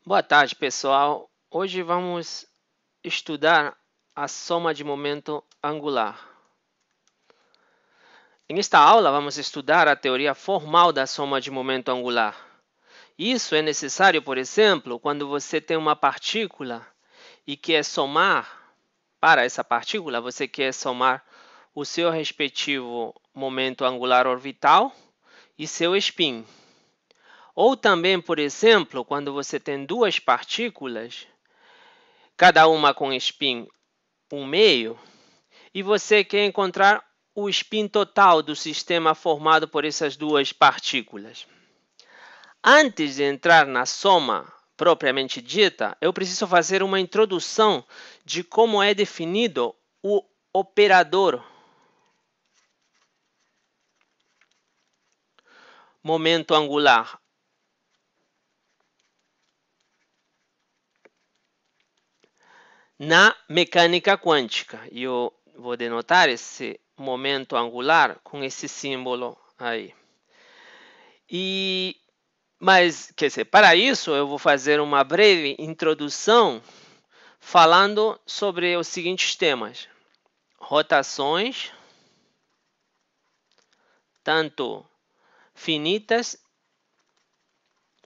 Boa tarde, pessoal. Hoje vamos estudar a soma de momento angular. Nesta aula, vamos estudar a teoria formal da soma de momento angular. Isso é necessário, por exemplo, quando você tem uma partícula e quer somar, para essa partícula, você quer somar o seu respectivo momento angular orbital e seu spin. Ou também, por exemplo, quando você tem duas partículas, cada uma com spin 1/2, e você quer encontrar o spin total do sistema formado por essas duas partículas. Antes de entrar na soma propriamente dita, eu preciso fazer uma introdução de como é definido o operador momento angular. Na mecânica quântica, eu vou denotar esse momento angular com esse símbolo aí. Mas, quer dizer, para isso eu vou fazer uma breve introdução falando sobre os seguintes temas: rotações, tanto finitas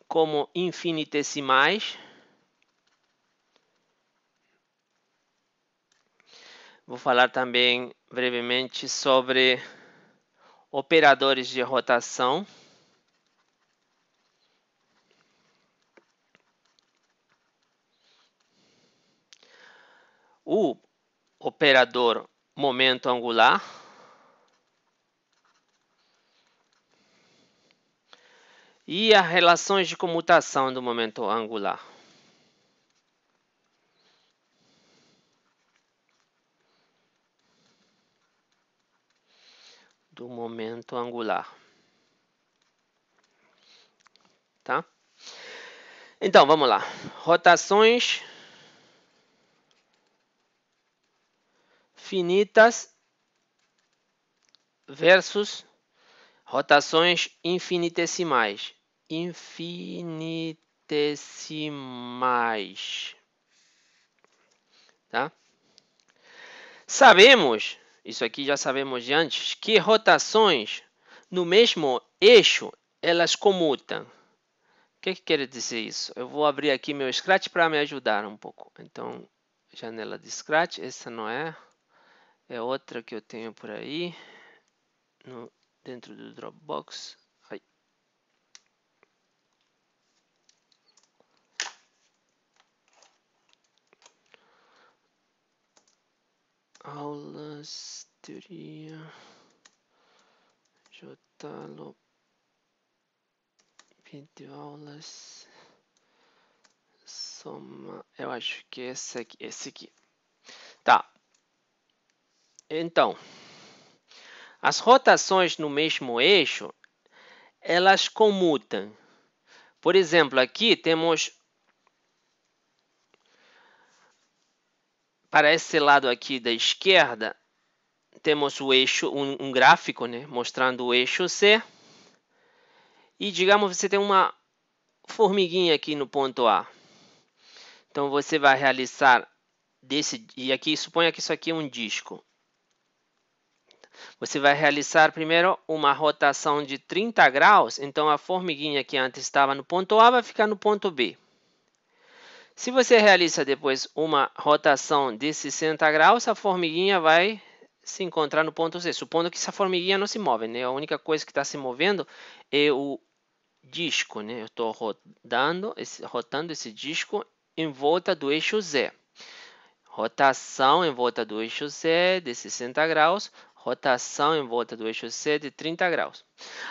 como infinitesimais. Vou falar também brevemente sobre operadores de rotação. O operador momento angular. E as relações de comutação do momento angular. Do momento angular. Tá? Então, vamos lá. Rotações finitas versus rotações infinitesimais. Infinitesimais. Tá? Sabemos, isso aqui já sabemos de antes, que rotações no mesmo eixo, elas comutam. O que quer dizer isso? Eu vou abrir aqui meu Scratch para me ajudar um pouco. Então, janela de Scratch, essa não é. É outra que eu tenho por aí, dentro do Dropbox. Ai. Aulas, teoria, Jotalo, videoaulas, soma, eu acho que esse aqui. Tá. Então, as rotações no mesmo eixo, elas comutam. Por exemplo, aqui temos, para esse lado aqui da esquerda, temos o eixo, um gráfico, né, mostrando o eixo C. E digamos você tem uma formiguinha aqui no ponto A. Então você vai realizar e aqui suponha que isso aqui é um disco. Você vai realizar primeiro uma rotação de 30 graus, então a formiguinha que antes estava no ponto A vai ficar no ponto B. Se você realiza depois uma rotação de 60 graus, a formiguinha vai se encontrar no ponto C, supondo que essa formiguinha não se move, né? A única coisa que está se movendo é o disco, né? Eu estou rotando esse disco em volta do eixo Z. Rotação em volta do eixo Z de 60 graus, rotação em volta do eixo C de 30 graus.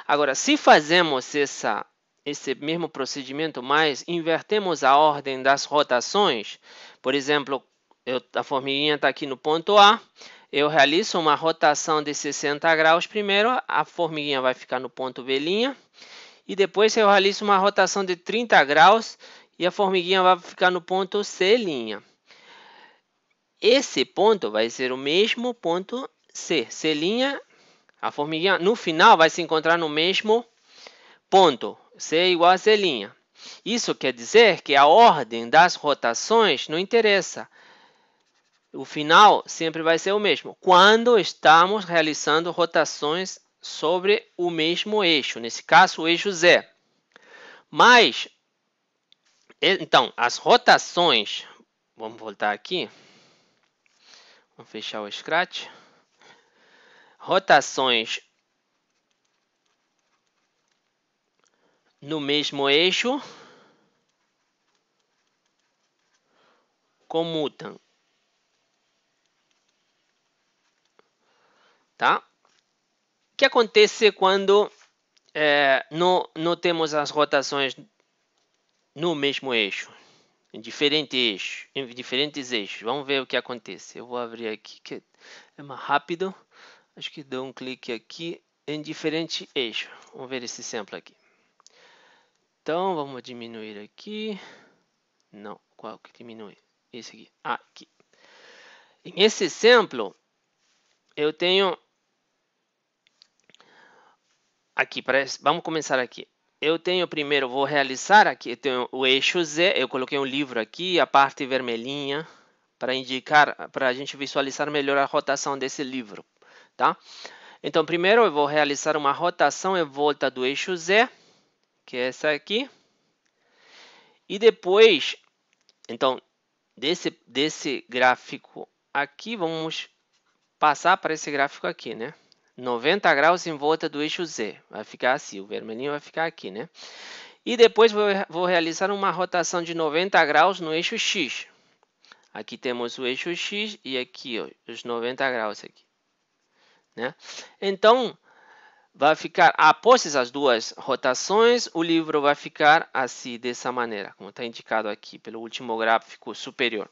Agora, se fazemos esse mesmo procedimento, mas invertemos a ordem das rotações, por exemplo, a formiguinha está aqui no ponto A, eu realizo uma rotação de 60 graus primeiro, a formiguinha vai ficar no ponto B', e depois eu realizo uma rotação de 30 graus e a formiguinha vai ficar no ponto C'. Esse ponto vai ser o mesmo ponto C'. A formiguinha no final vai se encontrar no mesmo ponto. C igual a C'. Isso quer dizer que a ordem das rotações não interessa. O final sempre vai ser o mesmo. Quando estamos realizando rotações sobre o mesmo eixo, nesse caso o eixo Z. Mas, então, as rotações, vamos voltar aqui, vamos fechar o Scratch. Rotações no mesmo eixo comutam, tá? O que acontece quando não temos as rotações no mesmo eixo, em diferentes eixos? Vamos ver o que acontece. Eu vou abrir aqui, que é mais rápido. Acho que dou um clique aqui em diferente eixo. Vamos ver esse exemplo aqui. Então, vamos diminuir aqui. Não, qual que diminui? Esse aqui. Aqui. Nesse exemplo, eu tenho aqui, vamos começar aqui. Eu tenho primeiro, vou realizar aqui, eu tenho o eixo Z, eu coloquei um livro aqui, a parte vermelhinha, para indicar, para a gente visualizar melhor a rotação desse livro, tá? Então, primeiro eu vou realizar uma rotação em volta do eixo Z, que é essa aqui. E depois, então, desse gráfico aqui, vamos passar para esse gráfico aqui, né? 90 graus em volta do eixo Z. Vai ficar assim, o vermelhinho vai ficar aqui, né? E depois vou realizar uma rotação de 90 graus no eixo X. Aqui temos o eixo X e aqui ó, os 90 graus aqui, né? Então, vai ficar, após essas duas rotações, o livro vai ficar assim, dessa maneira, como está indicado aqui pelo último gráfico superior.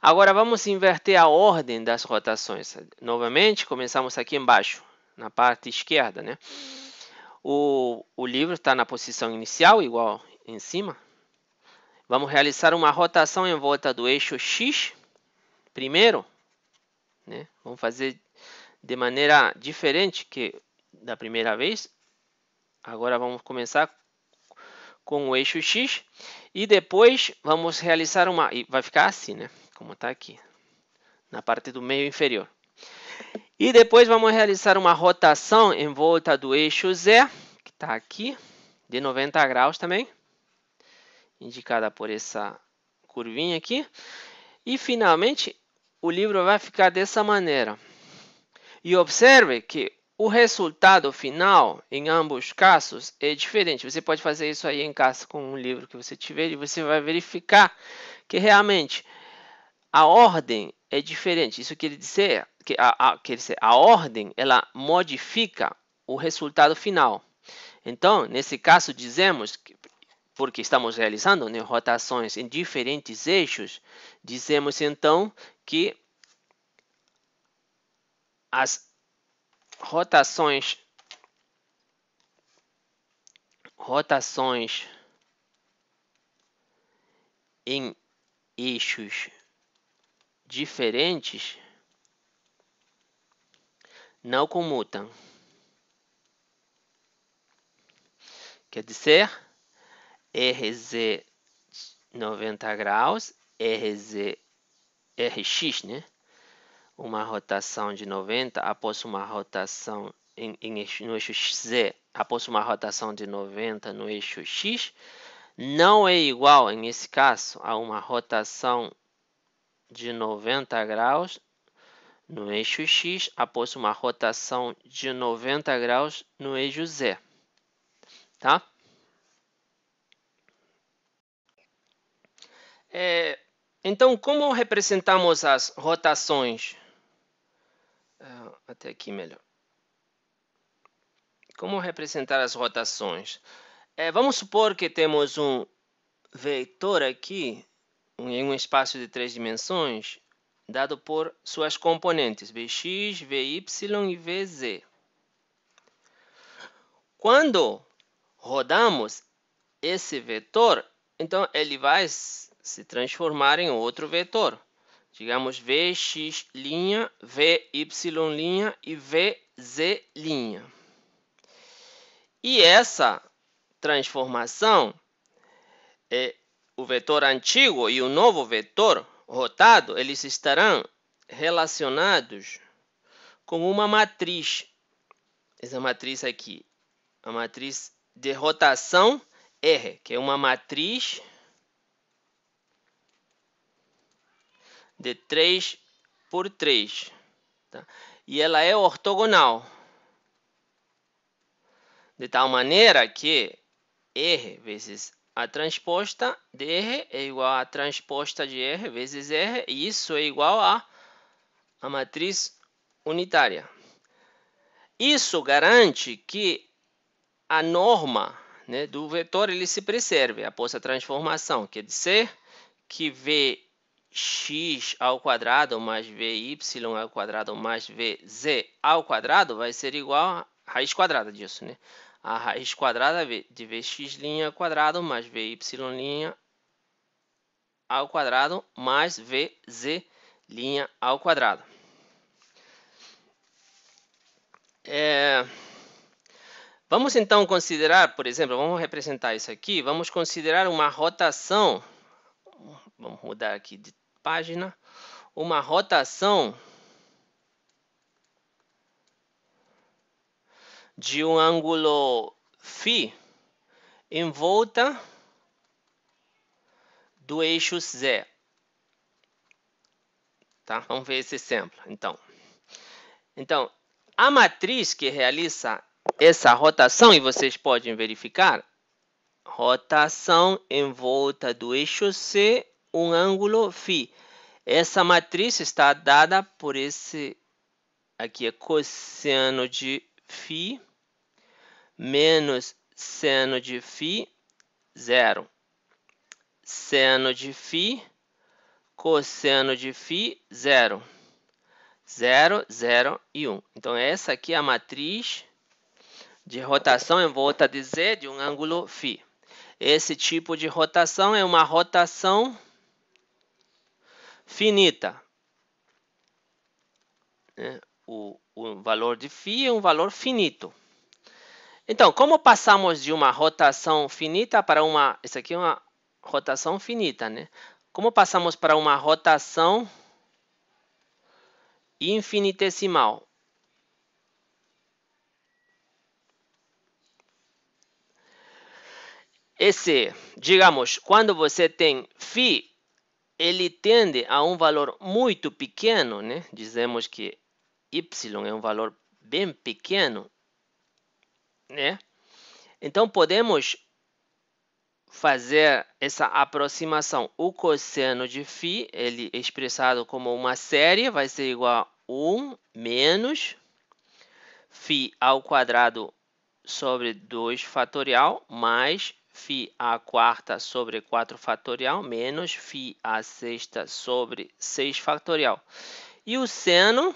Agora vamos inverter a ordem das rotações. Novamente, começamos aqui embaixo, na parte esquerda, né? O livro está na posição inicial, igual em cima. Vamos realizar uma rotação em volta do eixo X, primeiro, né? Vamos fazer de maneira diferente que da primeira vez. Agora vamos começar com o eixo X e depois vamos realizar uma... E vai ficar assim, né? Como está aqui, na parte do meio inferior. E depois vamos realizar uma rotação em volta do eixo Z, que está aqui, de 90 graus também, indicada por essa curvinha aqui. E finalmente, o livro vai ficar dessa maneira. E observe que o resultado final, em ambos casos, é diferente. Você pode fazer isso aí em casa com um livro que você tiver e você vai verificar que realmente a ordem é diferente. Isso quer dizer que a ordem ela modifica o resultado final. Então, nesse caso, dizemos que, porque estamos realizando, né, rotações em diferentes eixos, dizemos então que as rotações em eixos diferentes não comutam. Quer dizer, RZ 90 graus, RX, né? Uma rotação de 90 após uma rotação no eixo Z, após uma rotação de 90 no eixo X, não é igual, nesse caso, a uma rotação de 90 graus no eixo X após uma rotação de 90 graus no eixo Z. Tá? Então, como representamos as rotações? Até aqui melhor. Como representar as rotações? Vamos supor que temos um vetor aqui, em um espaço de 3 dimensões, dado por suas componentes, Vx, Vy e Vz. Quando rodamos esse vetor, então ele vai se transformar em outro vetor. Digamos Vx', Vy' e Vz'. E essa transformação o vetor antigo e o novo vetor rotado, eles estarão relacionados com uma matriz. Essa matriz aqui, a matriz de rotação R, que é uma matriz de 3 por 3. Tá? E ela é ortogonal, de tal maneira que R vezes a transposta de R é igual a transposta de R vezes R, e isso é igual a matriz unitária. Isso garante que a norma, né, do vetor ele se preserve após a transformação, quer dizer que Vx ao quadrado mais Vy ao quadrado mais Vz ao quadrado vai ser igual a raiz quadrada disso, né? A raiz quadrada de Vx' ao quadrado mais Vy' ao quadrado mais Vz' ao quadrado. Vamos então considerar, por exemplo, vamos representar isso aqui, vamos considerar uma rotação, vamos mudar aqui de página, uma rotação de um ângulo φ em volta do eixo Z. Tá? Vamos ver esse exemplo, então, a matriz que realiza essa rotação, e vocês podem verificar, rotação em volta do eixo C, um ângulo φ. Essa matriz está dada por esse, aqui é cosseno de φ, menos seno de φ, zero. Seno de φ, cosseno de φ, zero. 0, 0 e 1. Então, essa aqui é a matriz de rotação em volta de Z de um ângulo φ. Esse tipo de rotação é uma rotação finita. O valor de φ é um valor finito. Então, como passamos de uma rotação finita para uma... Essa aqui é uma rotação finita, né? Como passamos para uma rotação infinitesimal? Digamos, quando você tem φ, ele tende a um valor muito pequeno, né? Dizemos que y é um valor bem pequeno, né? Então, podemos fazer essa aproximação. O cosseno de φ, ele é expressado como uma série, vai ser igual a 1 menos φ ao quadrado sobre 2 fatorial, mais φ à quarta sobre 4 fatorial, menos φ à sexta sobre 6 fatorial. E o seno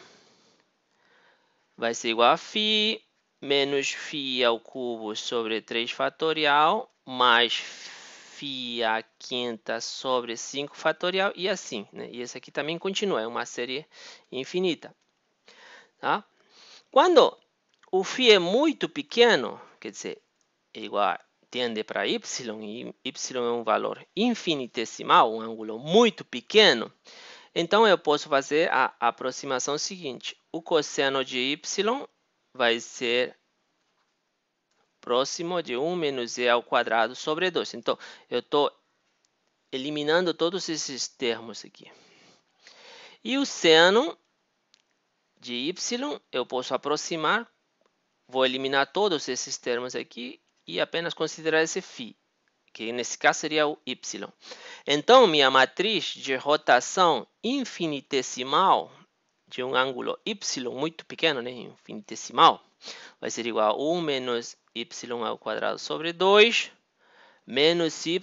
vai ser igual a φ menos φ ao cubo sobre 3 fatorial, mais φ à quinta sobre 5 fatorial, e assim, né? E esse aqui também continua, é uma série infinita. Tá? Quando o φ é muito pequeno, quer dizer, é igual, tende para y, e y é um valor infinitesimal, um ângulo muito pequeno, então eu posso fazer a aproximação seguinte. O cosseno de y vai ser próximo de 1 menos z ao quadrado sobre 2. Então, eu estou eliminando todos esses termos aqui. E o seno de y, eu posso aproximar, vou eliminar todos esses termos aqui e apenas considerar esse φ, que nesse caso seria o y. Então, minha matriz de rotação infinitesimal de um ângulo y muito pequeno, né, infinitesimal, vai ser igual a 1 menos y ao quadrado sobre 2, menos y,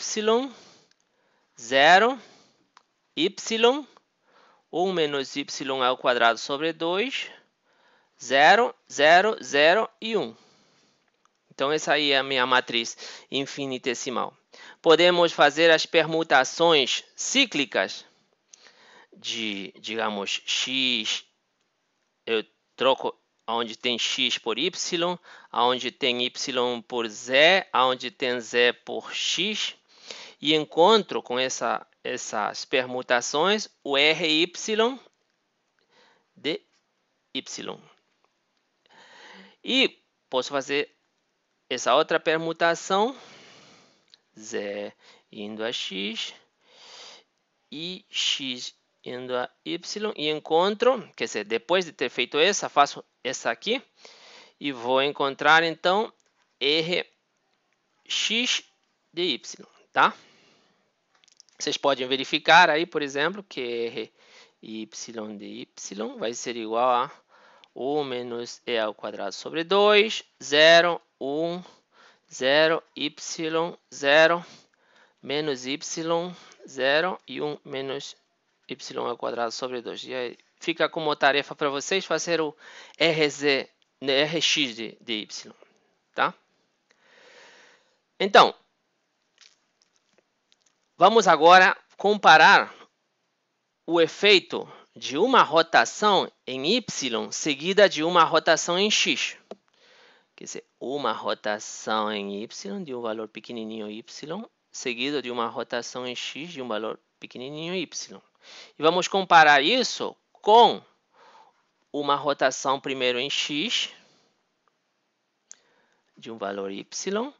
0, y, 1 menos y ao quadrado sobre 2, 0, 0, 0 e 1. Então, essa aí é a minha matriz infinitesimal. Podemos fazer as permutações cíclicas de, digamos, x, eu troco onde tem x por y, onde tem y por z, onde tem z por x. e encontro com essas permutações o RY de Y. E posso fazer essa outra permutação, Z indo a X e X indo a Y, e encontro, quer dizer, depois de ter feito essa, faço essa aqui, e vou encontrar, então, Rx de Y, tá? Vocês podem verificar aí, por exemplo, que Ry de Y vai ser igual a 1 menos E ao quadrado sobre 2, 0, 1, 0, Y, 0, menos Y, 0 e 1 menos Y ao quadrado sobre 2. E aí fica como tarefa para vocês fazer o Rx de Y, tá? Então, vamos agora comparar o efeito de uma rotação em Y seguida de uma rotação em X. Quer dizer, uma rotação em Y de um valor pequenininho Y, seguido de uma rotação em X de um valor pequenininho Y. E vamos comparar isso com uma rotação primeiro em X, de um valor Y,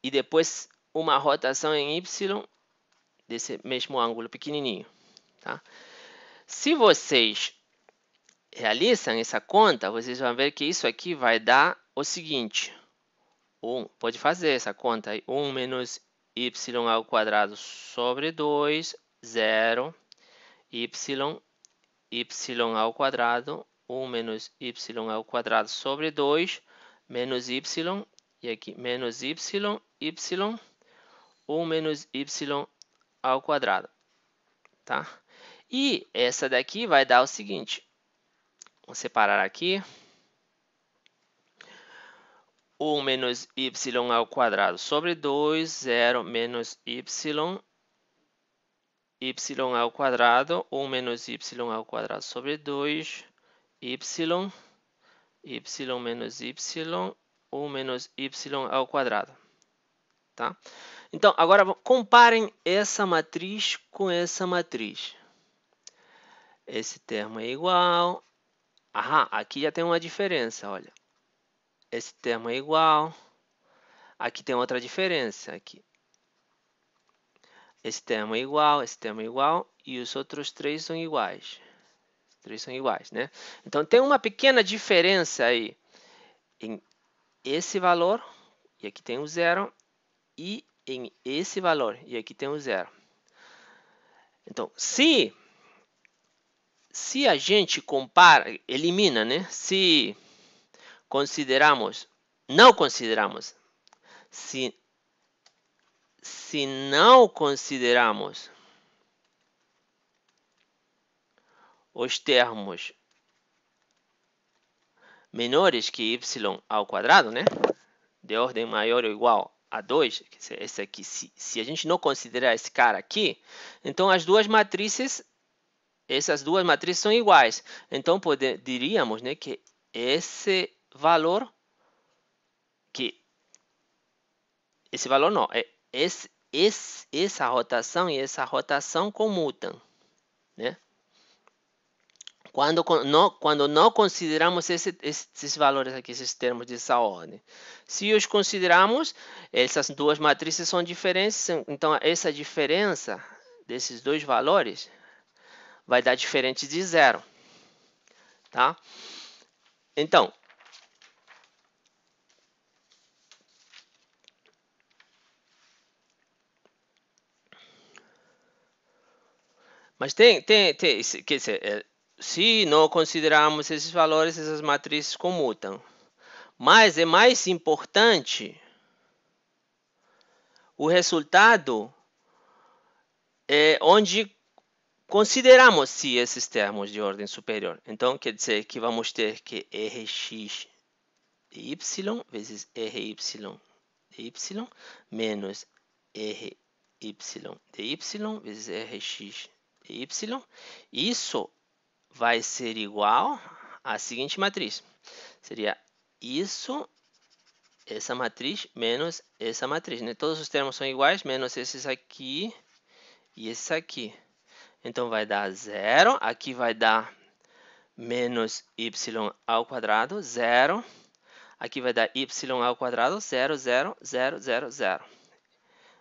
e depois uma rotação em Y desse mesmo ângulo pequenininho. Tá? Se vocês realizam essa conta, vocês vão ver que isso aqui vai dar o seguinte. Pode fazer essa conta aí. 1 menos y ao quadrado sobre 2, 0, y ao quadrado, 1 menos y ao quadrado sobre 2, menos y, e aqui menos y, 1 menos y ao quadrado. Tá? E essa daqui vai dar o seguinte. Vou separar aqui. 1 menos y ao quadrado sobre 2, 0 menos y ao quadrado, 1 menos y ao quadrado sobre 2, y menos y, 1 menos y ao quadrado. Tá? Então, agora comparem essa matriz com essa matriz. Esse termo é igual. Aqui já tem uma diferença, olha. Esse termo é igual. Aqui tem outra diferença. Aqui. Esse termo é igual, esse termo é igual. E os outros três são iguais. Os três são iguais, né? Então, tem uma pequena diferença aí em esse valor. E aqui tem o zero. E em esse valor. E aqui tem o zero. Então, se a gente compara, elimina, né? Se não consideramos, se não consideramos os termos menores que y ao quadrado, né? De ordem maior ou igual a 2, esse aqui, se a gente não considerar esse cara aqui, então essas duas matrizes são iguais. Então, diríamos, né, que esse valor não, essa rotação e essa rotação comutam, né? Quando não consideramos esses valores aqui, esses termos dessa ordem. Se os consideramos, essas duas matrizes são diferentes, então essa diferença desses dois valores vai dar diferente de zero. Tá? Então, mas quer dizer, se não considerarmos esses valores, essas matrizes comutam. Mas é mais importante o resultado onde consideramos se esses termos de ordem superior. Então, quer dizer que vamos ter que Rx de y vezes Ry de y menos Ry de y vezes Rx de y. Isso vai ser igual à seguinte matriz. Seria isso essa matriz menos essa matriz, né? Todos os termos são iguais, menos esses aqui e esses aqui. Então, vai dar 0. Aqui vai dar menos y ao quadrado, 0. Aqui vai dar y ao quadrado, 0, 0, 0, 0, 0.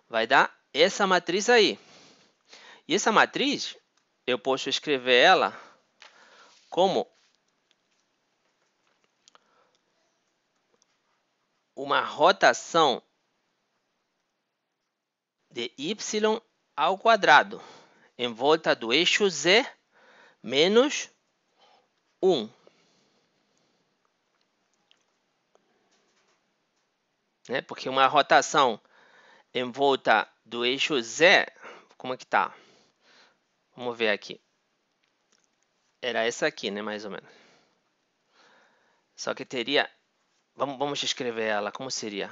Vai dar essa matriz aí. E essa matriz, eu posso escrever ela como uma rotação de y ao quadrado em volta do eixo z menos 1. Né? Porque uma rotação em volta do eixo z, como é que tá? Vamos ver aqui. Era essa aqui, né, mais ou menos. Só que teria... Vamos escrever ela, como seria?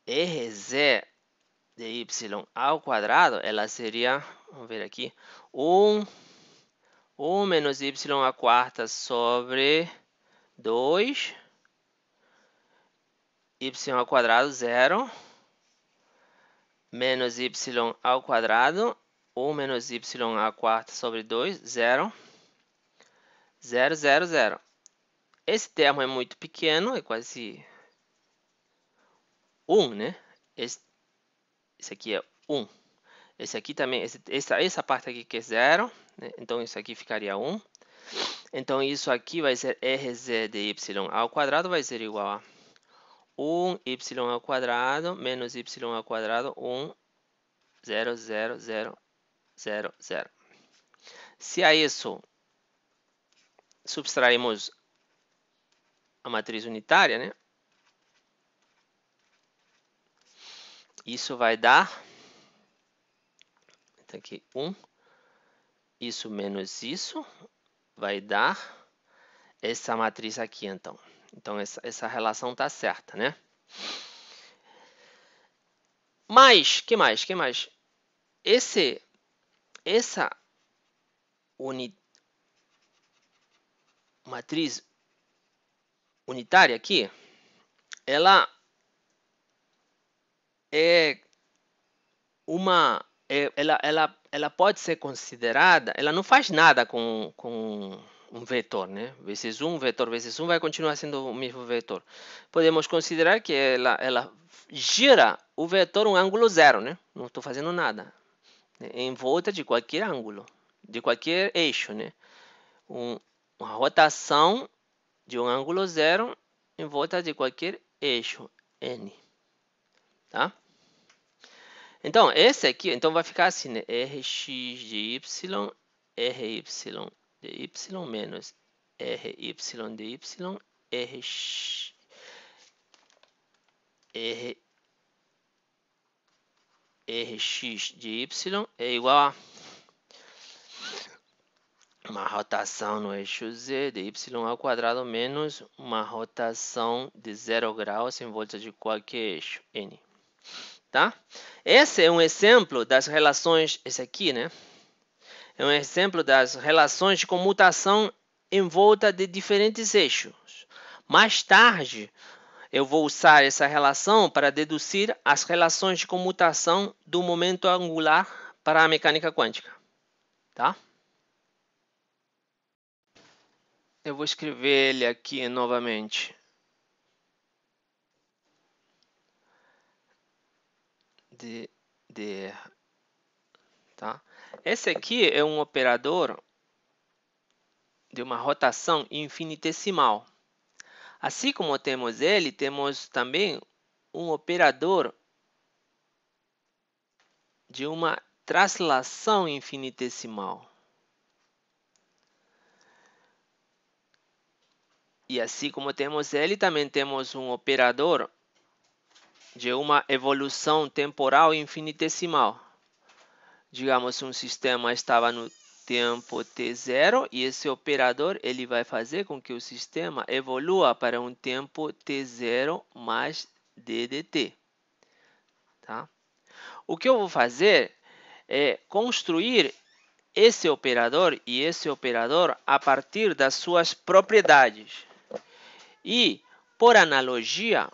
Rz de y ao quadrado, ela seria, vamos ver aqui, 1 menos y à quarta sobre 2, y ao quadrado, 0, menos y ao quadrado, 1 menos y à quarta sobre 2, 0, 0, 0, 0. Esse termo é muito pequeno, é quase 1, né? Esse aqui é 1. Esse aqui também, essa parte aqui que é 0, né? Então isso aqui ficaria 1. Então isso aqui vai ser Rz de y ao quadrado, vai ser igual a 1y ao quadrado menos y ao quadrado, 1, 0, 0, 0, 0, 0. Se a isso subtrairmos a matriz unitária, né? Isso vai dar, então aqui 1, isso menos isso, vai dar essa matriz aqui, então. Então, essa relação está certa, né? Mas, que mais? Essa matriz unitária aqui, ela é uma... ela pode ser considerada... Ela não faz nada com um vetor, né? Vezes 1, vetor vezes 1 vai continuar sendo o mesmo vetor. Podemos considerar que ela gira o vetor um ângulo zero, né? Não estou fazendo nada. Em volta de qualquer ângulo, de qualquer eixo, né? Uma rotação de um ângulo zero em volta de qualquer eixo, n. Tá? Então, esse aqui, então vai ficar assim, né? Rx de y, Ry de y menos Ry de y, Rx de y é igual a uma rotação no eixo z de y ao quadrado menos uma rotação de 0 graus em volta de qualquer eixo, n. Tá? Esse é um exemplo das relações, esse aqui, né? É um exemplo das relações de comutação em volta de diferentes eixos. Mais tarde, eu vou usar essa relação para deduzir as relações de comutação do momento angular para a mecânica quântica. Tá? Eu vou escrever ele aqui novamente. Tá? Esse aqui é um operador de uma rotação infinitesimal. Assim como temos ele, temos também um operador de uma translação infinitesimal. E assim como temos ele, também temos um operador de uma evolução temporal infinitesimal. Digamos, um sistema estava no tempo t0 e esse operador ele vai fazer com que o sistema evolua para um tempo t0 mais d dt. Tá? O que eu vou fazer é construir esse operador e esse operador a partir das suas propriedades. E, por analogia,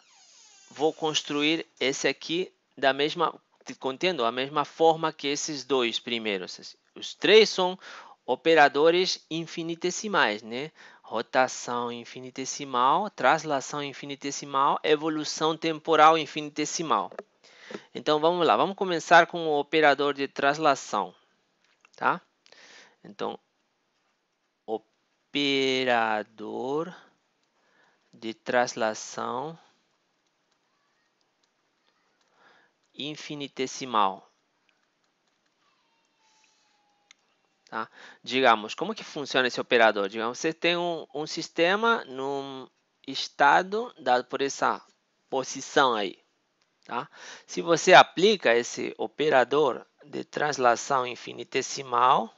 vou construir esse aqui da mesma, contendo a mesma forma que esses dois primeiros. Os três são operadores infinitesimais, né? Rotação infinitesimal, translação infinitesimal, evolução temporal infinitesimal. Então vamos lá, vamos começar com o operador de translação, tá? Então, operador de translação infinitesimal. Tá? Digamos, como que funciona esse operador? Digamos, você tem um sistema num estado dado por essa posição aí. Tá? Se você aplica esse operador de translação infinitesimal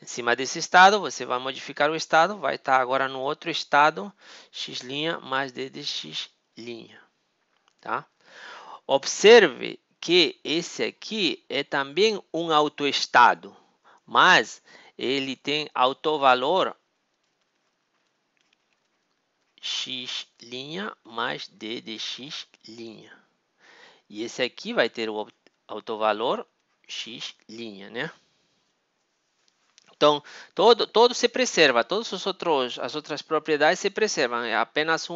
em cima desse estado, você vai modificar o estado, vai estar agora no outro estado, x' mais d de x'. Tá? Observe que esse aqui é também um autoestado, mas ele tem autovalor x' mais d de x'. E esse aqui vai ter o autovalor x', né? Então, todo se preserva, todas as outras propriedades se preservam. É apenas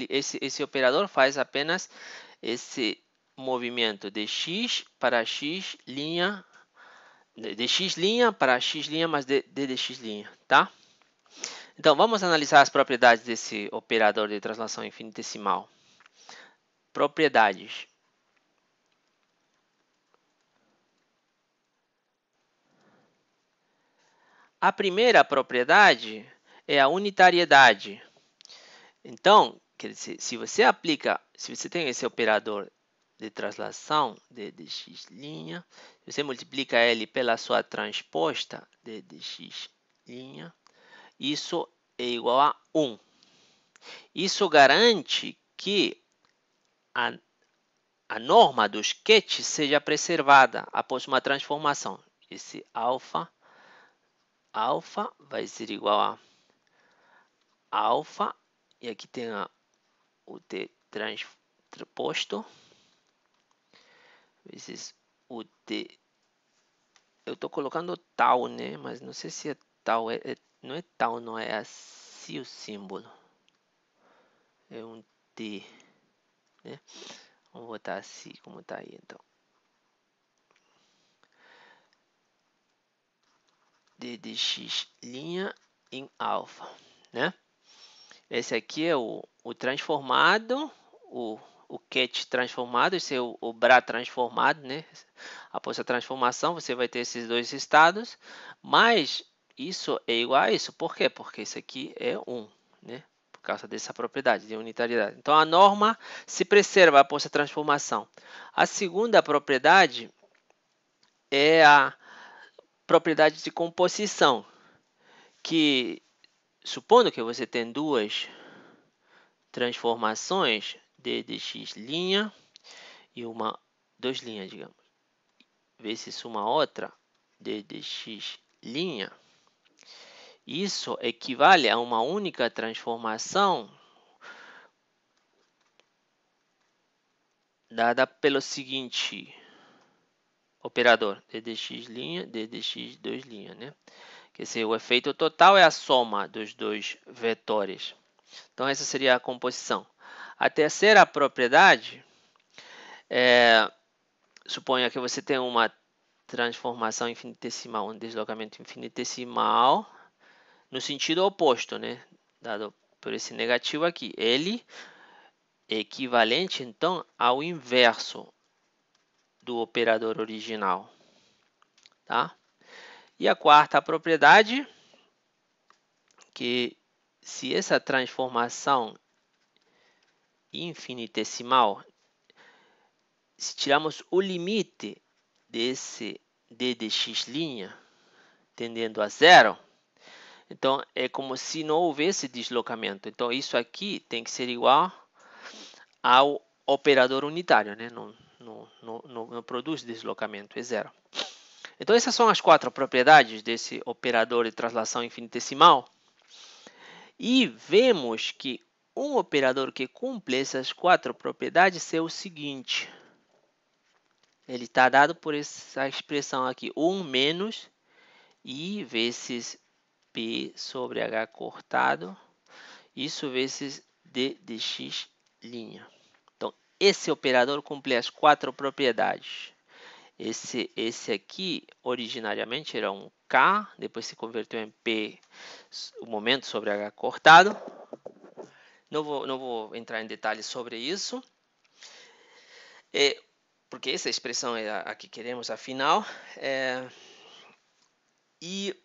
esse operador faz apenas esse movimento de x para x', de x' para x' mais d de x', tá? Então, vamos analisar as propriedades desse operador de translação infinitesimal. Propriedades. A primeira propriedade é a unitariedade. Então, quer dizer, se você tem esse operador de translação d de x', você multiplica ele pela sua transposta d de x', isso é igual a 1. Isso garante que a norma do sketch seja preservada após uma transformação. Esse alfa vai ser igual a alfa, e aqui tem o t transposto, vezes o t. Eu estou colocando tal, né? Mas não sei se é tal, não é tal, não é assim o símbolo. É um t, né? Vamos botar assim como está aí, então. D de x' em alfa, né? Esse aqui é o transformado, o ket transformado, esse é o bra transformado, né? Após a transformação, você vai ter esses dois estados, mas isso é igual a isso. Por quê? Porque isso aqui é 1, né? Por causa dessa propriedade de unitariedade. Então, a norma se preserva após a transformação. A segunda propriedade é a propriedade de composição, que, supondo que você tem duas transformações d de x' e duas linhas, digamos, vezes uma outra d de x', isso equivale a uma única transformação dada pelo seguinte operador, d de x', d de x', né? Quer dizer, o efeito total é a soma dos dois vetores. Então, essa seria a composição. A terceira propriedade suponha que você tem uma transformação infinitesimal, um deslocamento infinitesimal no sentido oposto, né? Dado por esse negativo aqui. Ele é equivalente, então, ao inverso do operador original. Tá? E a quarta propriedade, que se essa transformação infinitesimal, se tirarmos o limite desse d de x' tendendo a zero, então é como se não houvesse deslocamento. Então isso aqui tem que ser igual ao operador unitário, né? Não produz deslocamento, é zero. Então essas são as quatro propriedades desse operador de translação infinitesimal. E vemos que um operador que cumpre essas 4 propriedades é o seguinte. Ele está dado por essa expressão aqui, 1 menos I vezes P sobre H cortado, isso vezes D de X'. Então, esse operador cumpre as 4 propriedades. Esse aqui, originariamente, era um K, depois se converteu em P, o momento sobre H cortado. Não vou entrar em detalhes sobre isso, porque essa expressão é a que queremos, afinal. E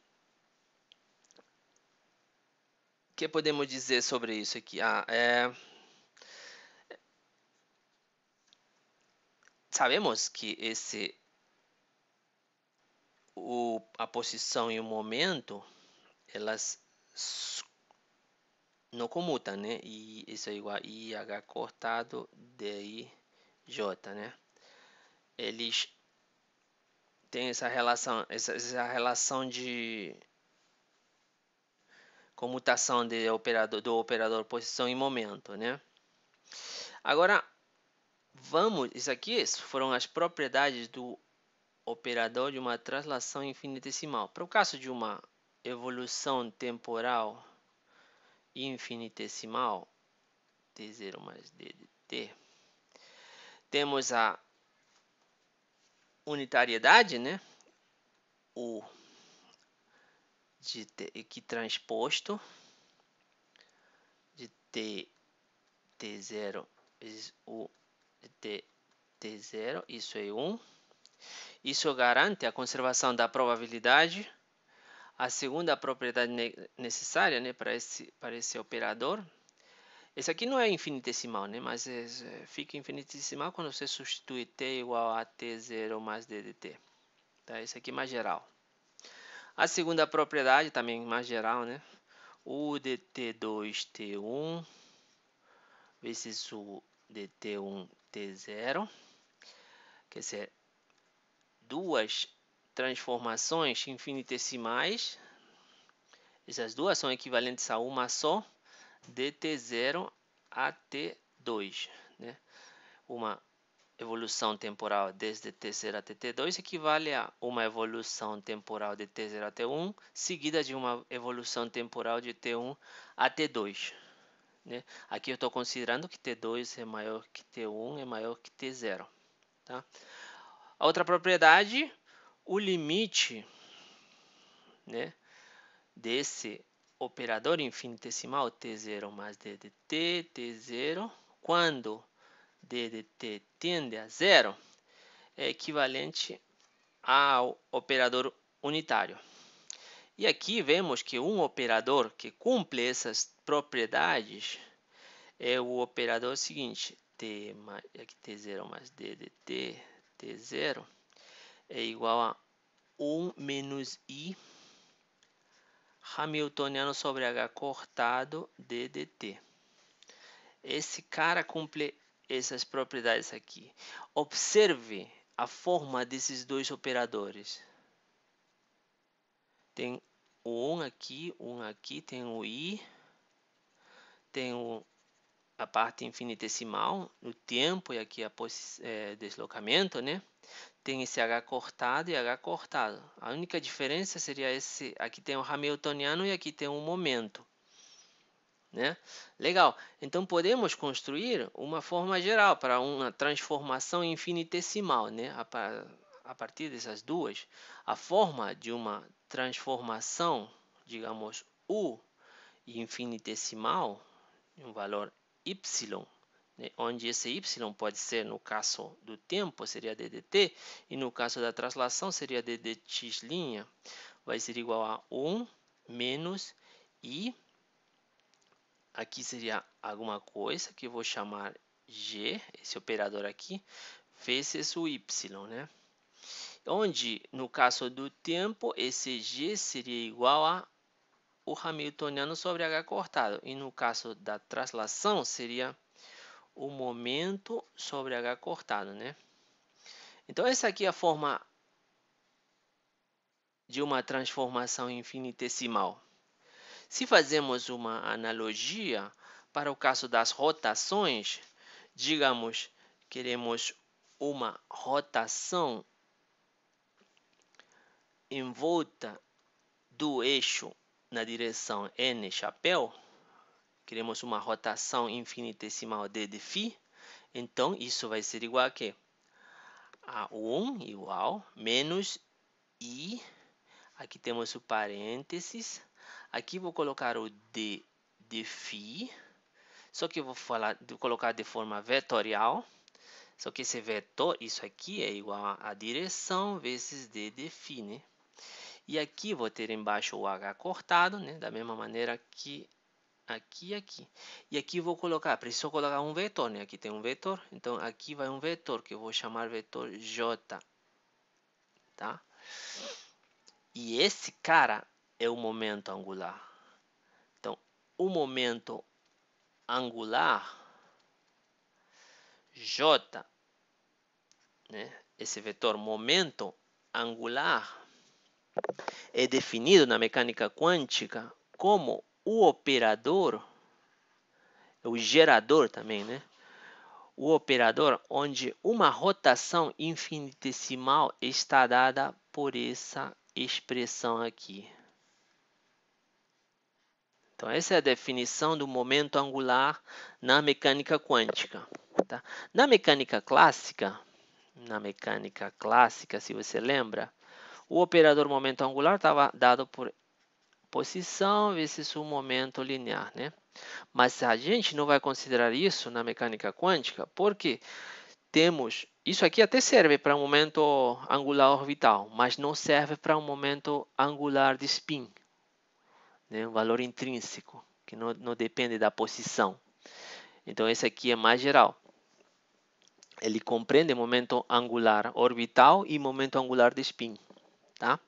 o que podemos dizer sobre isso aqui? Sabemos que a posição e o momento, elas não comutam, né? E isso é igual a IH cortado DIJ, né? Eles têm essa relação de comutação do operador posição e momento, né? Agora, isso aqui foram as propriedades do operador de uma translação infinitesimal. Para o caso de uma evolução temporal infinitesimal, T0 mais D de T, temos a unitariedade, né? O de T aqui transposto de T0 vezes U de T0, isso é 1. Isso garante a conservação da probabilidade. A segunda propriedade necessária, né, para esse operador. Esse aqui não é infinitesimal, né, mas fica infinitesimal quando você substitui t igual a t0 mais d de t. Tá? Esse aqui é mais geral. A segunda propriedade também mais geral, né? U de t2 t1 vezes U de t1 t0. Quer dizer, duas transformações infinitesimais. Essas duas são equivalentes a uma só, de t0 a t2. Né? Uma evolução temporal desde t0 até t2 equivale a uma evolução temporal de t0 a t1, seguida de uma evolução temporal de t1 a t2. Né? Aqui eu estou considerando que t2 é maior que t1, é maior que t0. Tá? A outra propriedade, o limite, né, desse operador infinitesimal t0 mais d de t, t0, quando d de t tende a zero, é equivalente ao operador unitário. E aqui vemos que um operador que cumpre essas propriedades é o operador seguinte, aqui t0 mais d de t, t0, é igual a 1 menos i hamiltoniano sobre h cortado d de t. Esse cara cumpre essas propriedades aqui. Observe a forma desses dois operadores. Tem o 1 aqui, tem o i, tem a parte infinitesimal, no tempo e aqui a deslocamento, né? Tem esse h cortado e h cortado. A única diferença seria esse, aqui tem o hamiltoniano e aqui tem um momento. Né? Legal, então podemos construir uma forma geral para uma transformação infinitesimal, né? A partir dessas duas, a forma de uma transformação, digamos, U infinitesimal, um valor y, né? Onde esse y pode ser, no caso do tempo, seria d de t, e no caso da translação seria d de x', vai ser igual a 1 menos i. Aqui seria alguma coisa que eu vou chamar g, esse operador aqui, vezes o y, né? Onde, no caso do tempo, esse g seria igual a o hamiltoniano sobre h cortado. E no caso da translação, seria o momento sobre h cortado, né? Então, essa aqui é a forma de uma transformação infinitesimal. Se fazemos uma analogia para o caso das rotações, digamos, queremos uma rotação em volta do eixo na direção n chapéu, queremos uma rotação infinitesimal d de φ, então isso vai ser igual a quê? A 1 igual menos i, aqui temos o parênteses, aqui vou colocar o d de φ, só que eu vou colocar de forma vetorial, só que esse vetor, isso aqui é igual a direção vezes d de φ, né? E aqui vou ter embaixo o h cortado, né? Da mesma maneira que aqui e aqui. E aqui vou colocar, preciso colocar um vetor, né? Aqui tem um vetor, então aqui vai um vetor que eu vou chamar vetor j, tá? E esse cara é o momento angular. Então, o momento angular j, né? Esse vetor momento angular é definido na mecânica quântica como o operador, o gerador também, né? O operador onde uma rotação infinitesimal está dada por essa expressão aqui. Então, essa é a definição do momento angular na mecânica quântica. Tá? Na mecânica clássica, se você lembra, o operador momento angular estava dado por posição vezes o momento linear, né? Mas a gente não vai considerar isso na mecânica quântica, porque temos... Isso aqui até serve para um momento angular orbital, mas não serve para um momento angular de spin, né? Um valor intrínseco, que não depende da posição. Então, esse aqui é mais geral. Ele compreende momento angular orbital e momento angular de spin, tá?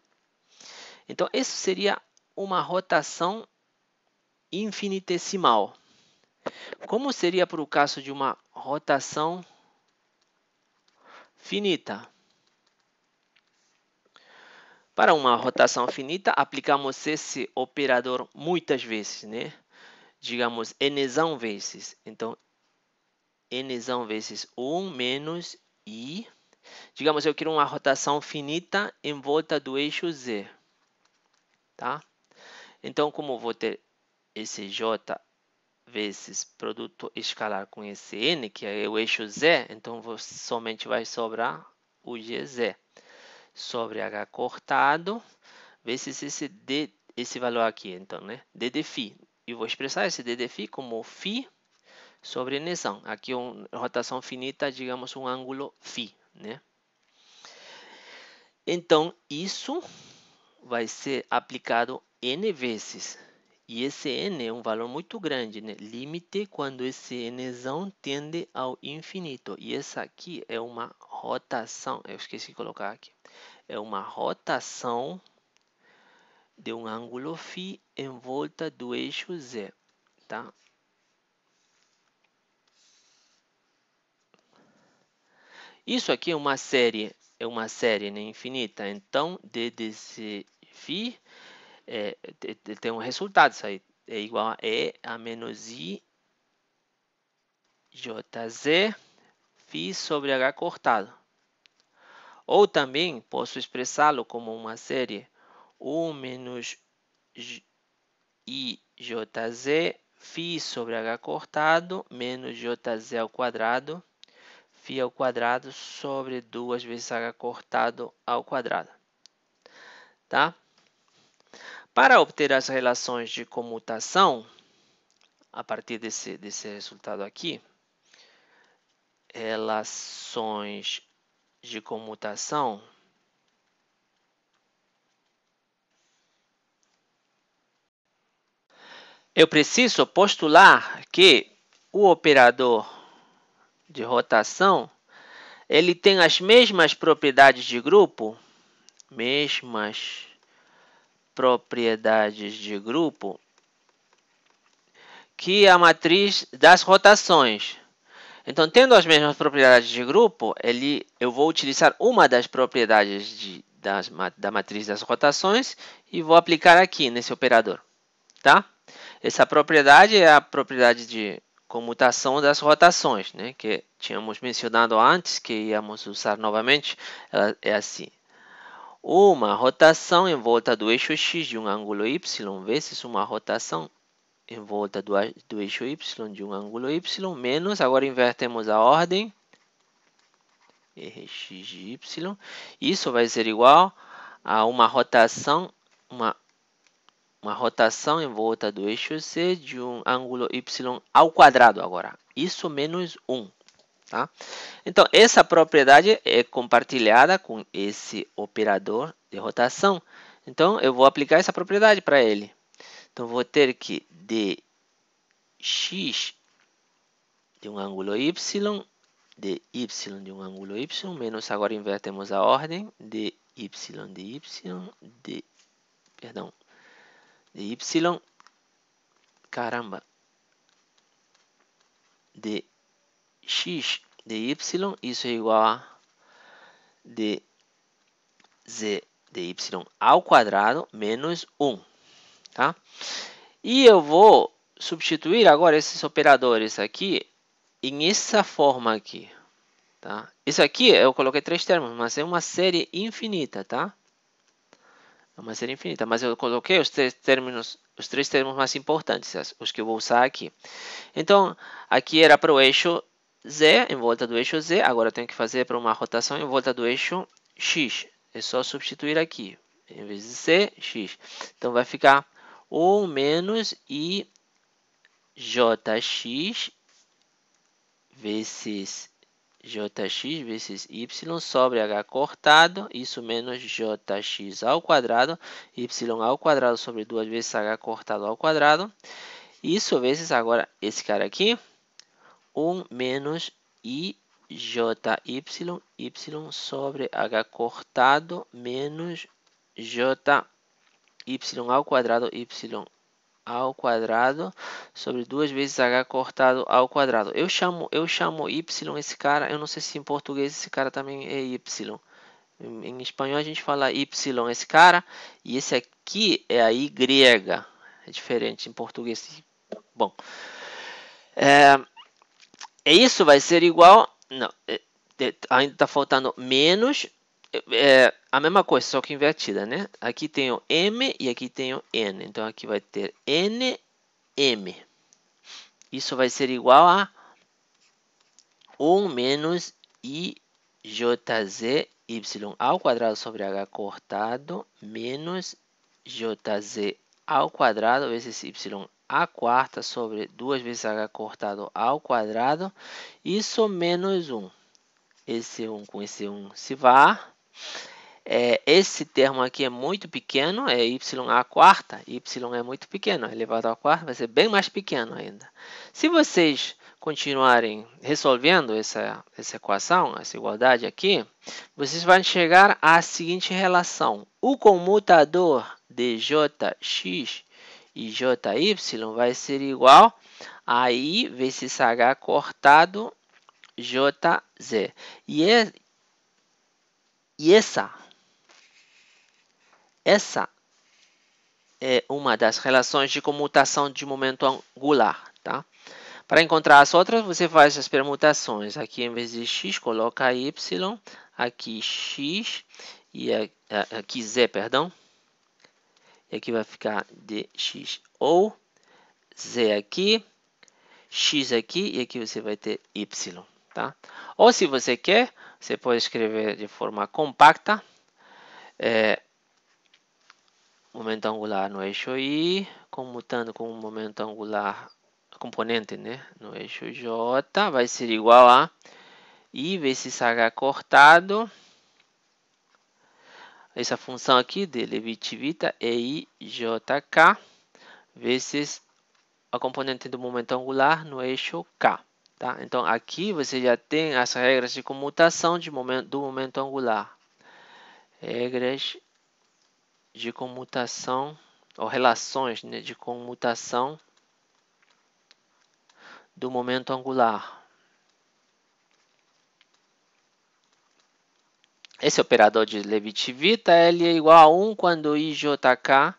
Então, isso seria uma rotação infinitesimal. Como seria para o caso de uma rotação finita? Para uma rotação finita, aplicamos esse operador muitas vezes, né? Digamos, nzão vezes. Então, nzão vezes 1 menos i. Digamos, eu quero uma rotação finita em volta do eixo z. Tá? Então, como vou ter esse j vezes produto escalar com esse n, que é o eixo z, então somente vai sobrar o gz sobre h cortado vezes esse valor aqui, então, né? d de φ. E vou expressar esse d de φ como φ sobre nzão. Aqui é uma rotação finita, digamos, um ângulo φ, né? Então, isso vai ser aplicado n vezes. E esse n é um valor muito grande, né? Limite quando esse nzão tende ao infinito. E essa aqui é uma rotação, eu esqueci de colocar aqui. É uma rotação de um ângulo φ em volta do eixo z, tá? Isso aqui é uma série né, infinita. Então, d desse φ tem um resultado, isso aí é igual a E a menos I JZ φ sobre H cortado. Ou também posso expressá-lo como uma série 1 menos I JZ φ sobre H cortado menos JZ ao quadrado φ ao quadrado sobre 2 vezes H cortado ao quadrado. Tá? Para obter as relações de comutação, a partir desse resultado aqui, relações de comutação, eu preciso postular que o operador de rotação ele tem as mesmas propriedades de grupo, que a matriz das rotações. Então, tendo as mesmas propriedades de grupo, eu vou utilizar uma das propriedades da matriz das rotações e vou aplicar aqui nesse operador. Tá? Essa propriedade é a propriedade de comutação das rotações, né? Que tínhamos mencionado antes, que íamos usar novamente. Ela é assim. Uma rotação em volta do eixo x de um ângulo y vezes uma rotação em volta do eixo y de um ângulo y menos, agora invertemos a ordem, rx de y, isso vai ser igual a uma rotação em volta do eixo c de um ângulo y ao quadrado agora, isso menos 1. Tá? Então, essa propriedade é compartilhada com esse operador de rotação. Então, eu vou aplicar essa propriedade para ele. Então, vou ter que dx de um ângulo y, dy de um ângulo y, menos, agora invertemos a ordem, dy de y, caramba, dx de y, isso é igual a dz de y ao quadrado menos 1. Tá? E eu vou substituir agora esses operadores aqui em essa forma aqui. Tá? Isso aqui eu coloquei 3 termos, mas é uma série infinita. Tá? É uma série infinita, mas eu coloquei os três termos mais importantes, os que eu vou usar aqui. Então, aqui era para o eixo z, em volta do eixo z, agora eu tenho que fazer para uma rotação em volta do eixo x. É só substituir aqui, em vez de c, x. Então, vai ficar 1 menos i jx vezes y sobre h cortado, isso menos jx ao quadrado, y ao quadrado sobre 2 vezes h cortado ao quadrado. Isso vezes agora esse cara aqui, 1 menos i jy sobre h cortado menos jy ao quadrado, y ao quadrado sobre 2 vezes h cortado ao quadrado. Eu chamo y esse cara, eu não sei se em português esse cara também é y. Em espanhol a gente fala y esse cara, e esse aqui é a y. É diferente em português. Bom, isso vai ser igual, não, ainda está faltando menos, a mesma coisa, só que invertida, né? Aqui tenho m e aqui tenho n, então aqui vai ter n, m. Isso vai ser igual a 1 menos i jz y ao quadrado sobre h cortado menos jz ao quadrado vezes y a quarta sobre 2 vezes h cortado ao quadrado, isso menos 1. Esse 1 com esse 1 se vai. Esse termo aqui é muito pequeno, é y à quarta. Y é muito pequeno, elevado à quarta vai ser bem mais pequeno ainda. Se vocês continuarem resolvendo essa equação, essa igualdade aqui, vocês vão chegar à seguinte relação. O comutador de jx e jy vai ser igual a i vezes h cortado jz. E essa é uma das relações de comutação de momento angular. Tá? Para encontrar as outras, você faz as permutações. Aqui, em vez de x, coloca y. Aqui, x. E aqui, z, perdão. E aqui vai ficar dx. Ou z aqui, x aqui. E aqui você vai ter y. Tá? Ou, se você quer, você pode escrever de forma compacta. Momento angular no eixo y, comutando com o momento angular, componente, né, no eixo j, vai ser igual a i vezes h cortado. Essa função aqui de Levi-Civita é ijk vezes a componente do momento angular no eixo k. Tá? Então, aqui você já tem as regras de comutação do momento angular. Regras de comutação, ou relações, né, de comutação do momento angular. Esse operador de Levi-Civita ele é igual a 1 quando ijk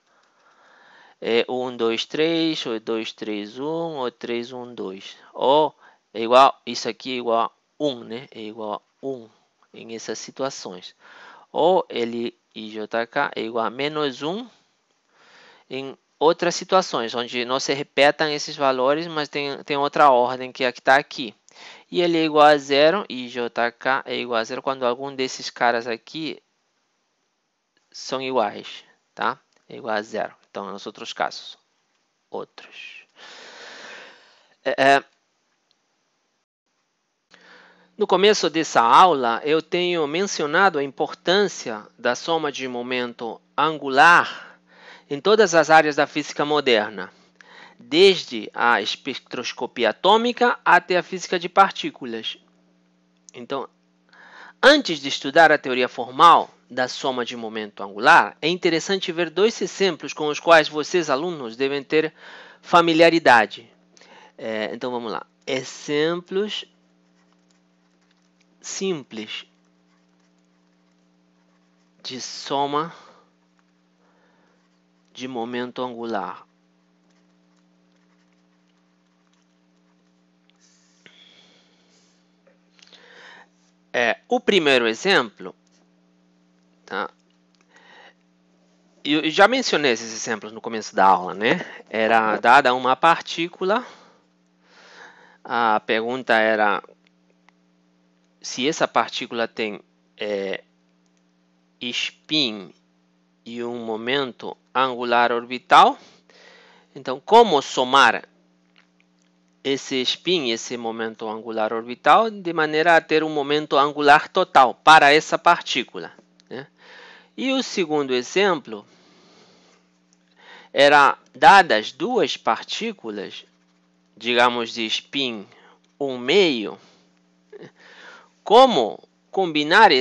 é 1, 2, 3, ou 2, 3, 1, ou 3, 1, 2. Ou é igual, isso aqui é igual a 1, né? É igual a 1 em essas situações. Ou LIJK é igual a menos 1 em outras situações, onde não se repetam esses valores, mas tem outra ordem que é a que está aqui. E ele é igual a 0, e JK é igual a 0 quando algum desses caras aqui são iguais, tá? É igual a 0. Então, nos outros casos, outros. No começo dessa aula, eu tenho mencionado a importância da soma de momento angular em todas as áreas da física moderna, desde a espectroscopia atômica até a física de partículas. Então, antes de estudar a teoria formal da soma de momento angular, é interessante ver dois exemplos com os quais vocês, alunos, devem ter familiaridade. Então, vamos lá. Exemplos simples de soma de momento angular. O primeiro exemplo, tá? Eu já mencionei esses exemplos no começo da aula, né? Era dada uma partícula, a pergunta era se essa partícula tem spin e um momento angular orbital. Então, como somar esse spin, esse momento angular orbital, de maneira a ter um momento angular total para essa partícula, né? E o segundo exemplo era dadas duas partículas, digamos de spin 1,5, como combinar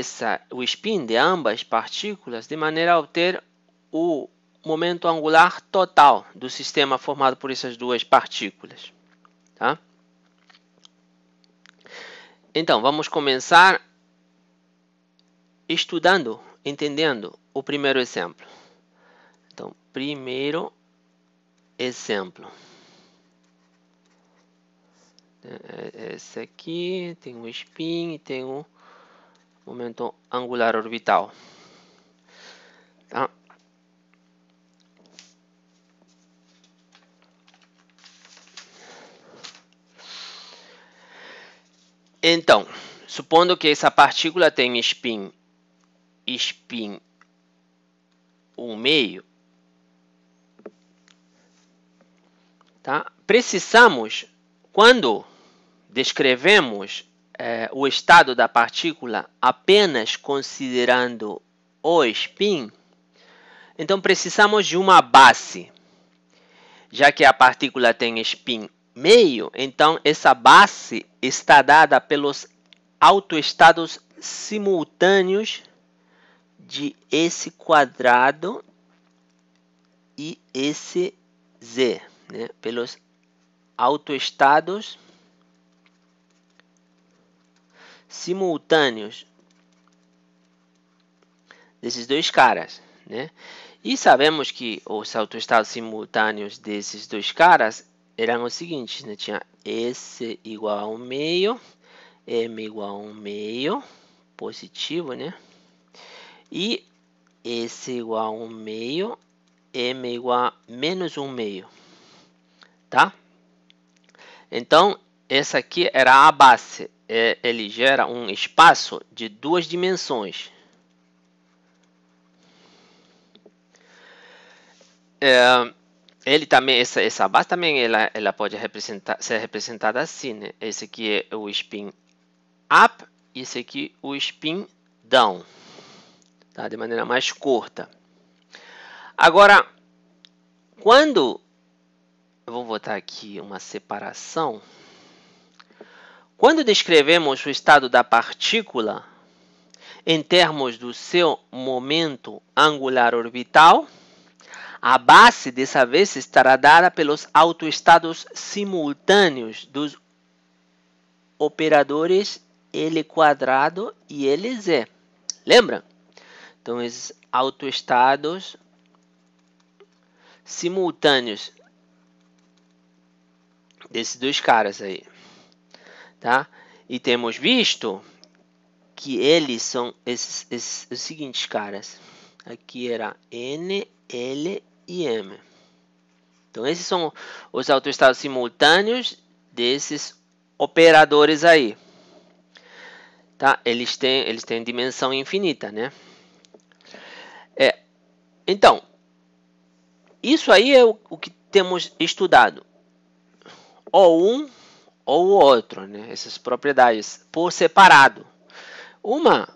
o spin de ambas partículas de maneira a obter o momento angular total do sistema formado por essas duas partículas, tá? Então, vamos começar estudando, entendendo o primeiro exemplo. Então, primeiro exemplo. Esse aqui tem um spin e tem um momento angular orbital. Tá? Então, supondo que essa partícula tem spin 1,5, tá? Precisamos, quando descrevemos o estado da partícula apenas considerando o spin, então precisamos de uma base. Já que a partícula tem spin meio, então essa base está dada pelos autoestados simultâneos de esse quadrado e esse z, né? Pelos autoestados simultâneos desses dois caras, né? E sabemos que os autoestados simultâneos desses dois caras eram os seguintes, né? Tinha S igual a 1,5, M igual a 1,5, positivo, né? E S igual a 1,5, M igual a menos 1,5, tá? Então, essa aqui era a base. Ele gera um espaço de duas dimensões. Ele também, essa base também ela pode ser representada assim, né? Esse aqui é o spin up e esse aqui o spin down, tá? De maneira mais curta. Agora, quando eu vou botar aqui uma separação, quando descrevemos o estado da partícula em termos do seu momento angular orbital, a base dessa vez estará dada pelos autoestados simultâneos dos operadores L quadrado e Lz. Lembra? Então, esses autoestados simultâneos desses dois caras aí, tá? E temos visto que eles são os seguintes caras. Aqui era N, L e M. Então, esses são os autoestados simultâneos desses operadores aí. Tá? Eles têm dimensão infinita, né? Então, isso aí é o que temos estudado. Ou um ou o outro, né? Essas propriedades por separado. Uma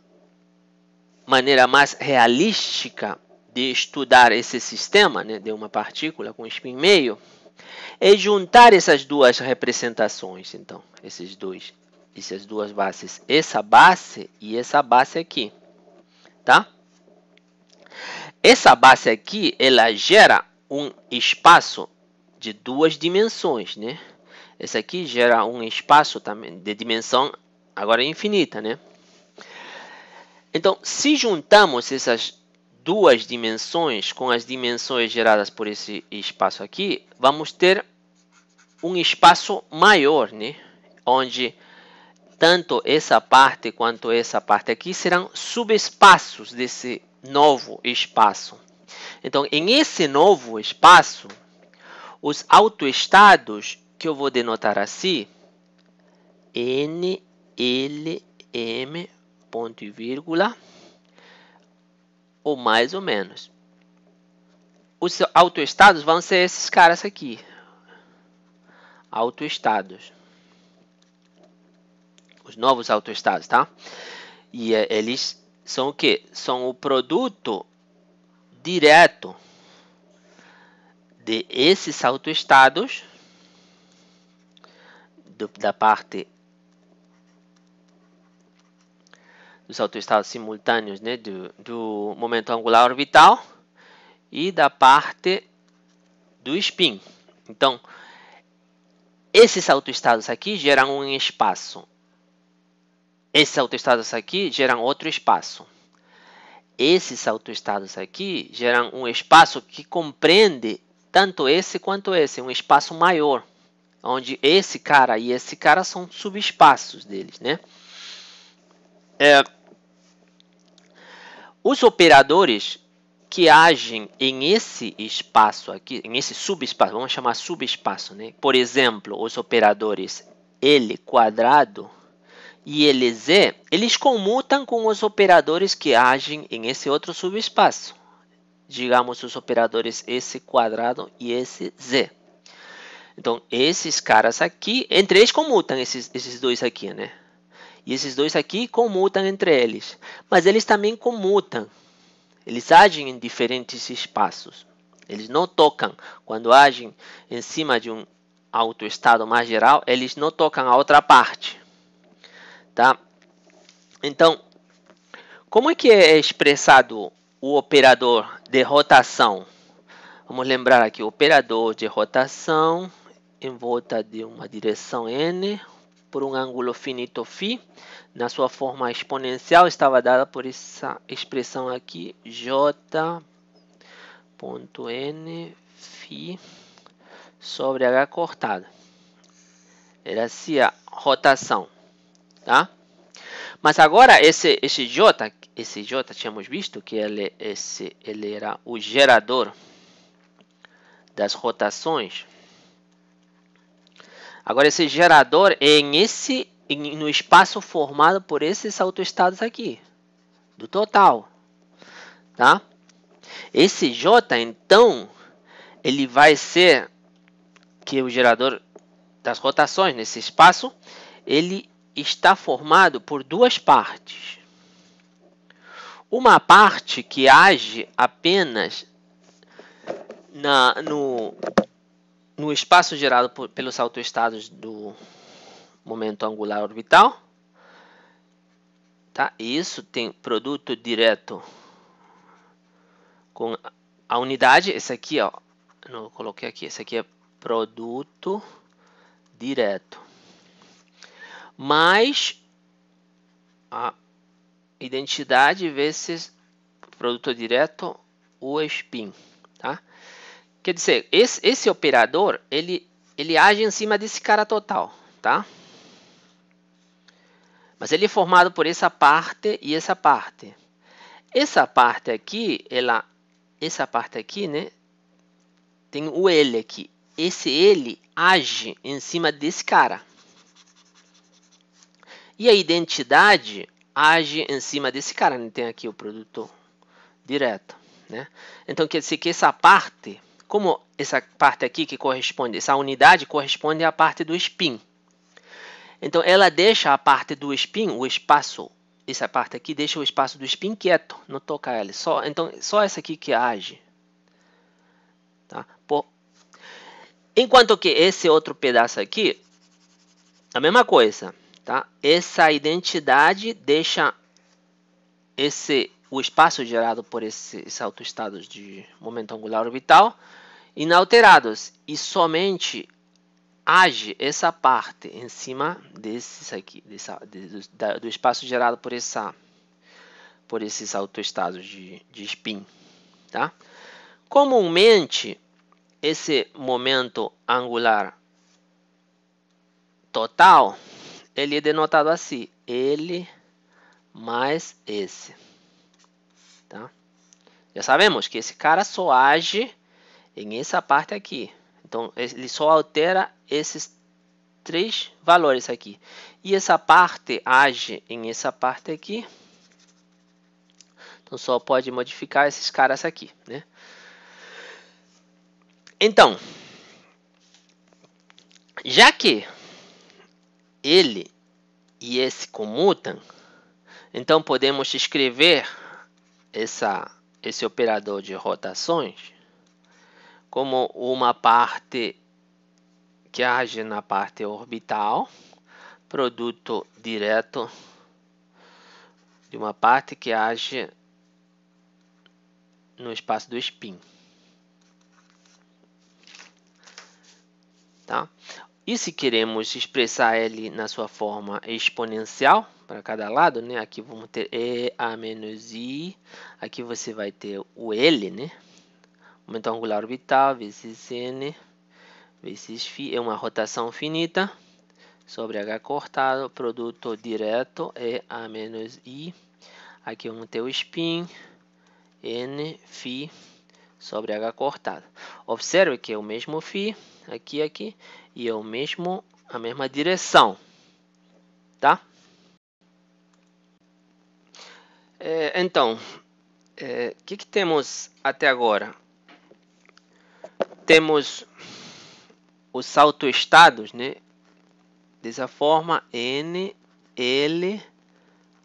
maneira mais realística de estudar esse sistema, né, de uma partícula com spin meio, é juntar essas duas representações. Então, essas duas bases, essa base e essa base aqui, tá? Essa base aqui, ela gera um espaço de duas dimensões, né? Essa aqui gera um espaço também de dimensão agora infinita, né? Então, se juntamos essas duas dimensões com as dimensões geradas por esse espaço aqui, vamos ter um espaço maior, né? Onde tanto essa parte quanto essa parte aqui serão subespaços desse novo espaço. Então, em esse novo espaço, os autoestados, que eu vou denotar assim, N, L, M, ponto e vírgula, ou mais ou menos. Os autoestados vão ser esses caras aqui. Autoestados. Os novos autoestados, tá? E eles são o quê? São o produto direto de esses autoestados da parte dos autoestados simultâneos, né, do momento angular orbital e da parte do spin. Então, esses autoestados aqui geram um espaço. Esses autoestados aqui geram outro espaço. Esses autoestados aqui geram um espaço que compreende tanto esse quanto esse, um espaço maior, onde esse cara e esse cara são subespaços deles, né? Os operadores que agem em esse espaço aqui, em esse subespaço, vamos chamar subespaço, né? Por exemplo, os operadores L quadrado e LZ, eles comutam com os operadores que agem em esse outro subespaço. Digamos os operadores S quadrado e SZ. Então, esses caras aqui, entre eles comutam esses dois aqui, né? E esses dois aqui comutam entre eles. Mas eles também comutam. Eles agem em diferentes espaços. Eles não tocam. Quando agem em cima de um autoestado mais geral, eles não tocam a outra parte. Tá? Então, como é que é expressado o operador de rotação? Vamos lembrar aqui, o operador de rotação em volta de uma direção n por um ângulo finito φ, na sua forma exponencial, estava dada por essa expressão aqui, j.n φ sobre h cortado. Era assim a rotação, tá? Mas agora esse j tínhamos visto que ele era o gerador das rotações. Agora esse gerador é no espaço formado por esses autoestados aqui, do total, tá? Esse j, então, ele vai ser que o gerador das rotações nesse espaço, ele está formado por duas partes. Uma parte que age apenas no espaço gerado pelos autoestados do momento angular orbital, tá? E isso tem produto direto com a unidade. Esse aqui, ó, não coloquei aqui. Esse aqui é produto direto mais a identidade vezes produto direto, o spin, tá? Quer dizer, esse operador, ele age em cima desse cara total, tá? Mas ele é formado por essa parte e essa parte. Essa parte aqui, essa parte aqui, né? Tem o L aqui. Esse L age em cima desse cara. E a identidade age em cima desse cara. Né? Tem aqui o produtor direto, né? Então quer dizer que essa parte, como essa parte aqui que corresponde, essa unidade corresponde à parte do spin. Então ela deixa a parte do spin, o espaço, essa parte aqui deixa o espaço do spin quieto, não toca ela. Então só essa aqui que age, tá? Enquanto que esse outro pedaço aqui, a mesma coisa, tá? Essa identidade deixa o espaço gerado por esses autoestados de momento angular orbital inalterados e somente age essa parte em cima desses aqui, do espaço gerado por esses autoestados de spin, tá? Comumente, esse momento angular total, ele é denotado assim, L mais esse, tá? Já sabemos que esse cara só age em essa parte aqui. Então, ele só altera esses três valores aqui. E essa parte age em essa parte aqui. Então, só pode modificar esses caras aqui, né? Então, já que ele e esse comutam, então podemos escrever esse operador de rotações como uma parte que age na parte orbital, produto direto de uma parte que age no espaço do spin. Tá? E se queremos expressar ele na sua forma exponencial, para cada lado, né? Aqui vamos ter E a menos I, aqui você vai ter o L, né? Momento angular orbital vezes N, vezes φ, é uma rotação finita, sobre H cortado, produto direto, E a menos I, aqui vamos ter o spin, N, φ, sobre H cortado. Observe que é o mesmo φ, aqui, e é a mesma direção, tá? Então, o que temos até agora? Temos os autoestados, né? Dessa forma, N, L,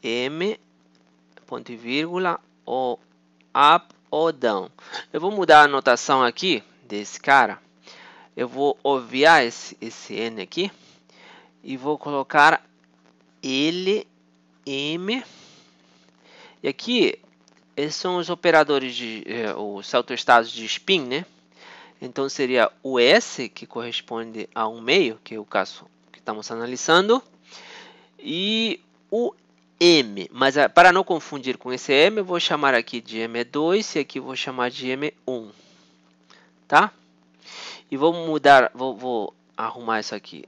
M, ponto e vírgula, ou up ou down. Eu vou mudar a notação aqui desse cara. Eu vou obviar esse N aqui e vou colocar L, M. E aqui, esses são os operadores os autoestados de spin, né? Então seria o S, que corresponde a 1/2, que é o caso que estamos analisando, e o M. Mas para não confundir com esse M, eu vou chamar aqui de M2 e aqui eu vou chamar de M1, tá? E vou mudar, vou arrumar isso aqui.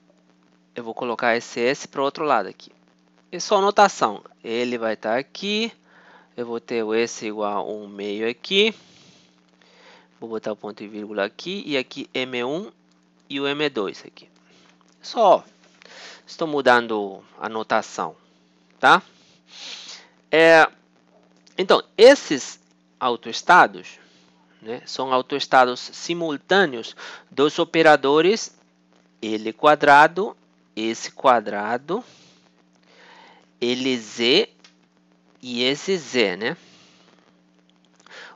Eu vou colocar esse S para o outro lado aqui. É só notação. Ele vai estar aqui. Eu vou ter o S igual a 1/2 aqui. Vou botar o ponto e vírgula aqui. E aqui M1 e o M2 aqui. Só estou mudando a notação, tá? Então, esses autoestados, né, são autoestados simultâneos dos operadores L quadrado, esse quadrado, LZ e esse Z, né?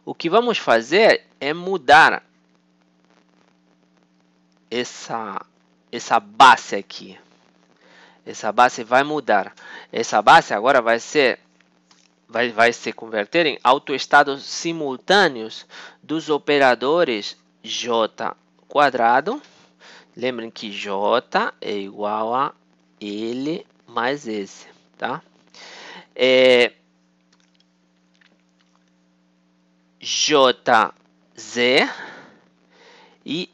O que vamos fazer é mudar essa base aqui. Essa base vai mudar. Essa base agora vai se converter em autoestados simultâneos dos operadores J quadrado. Lembrem que J é igual a L mais esse, tá? JZ e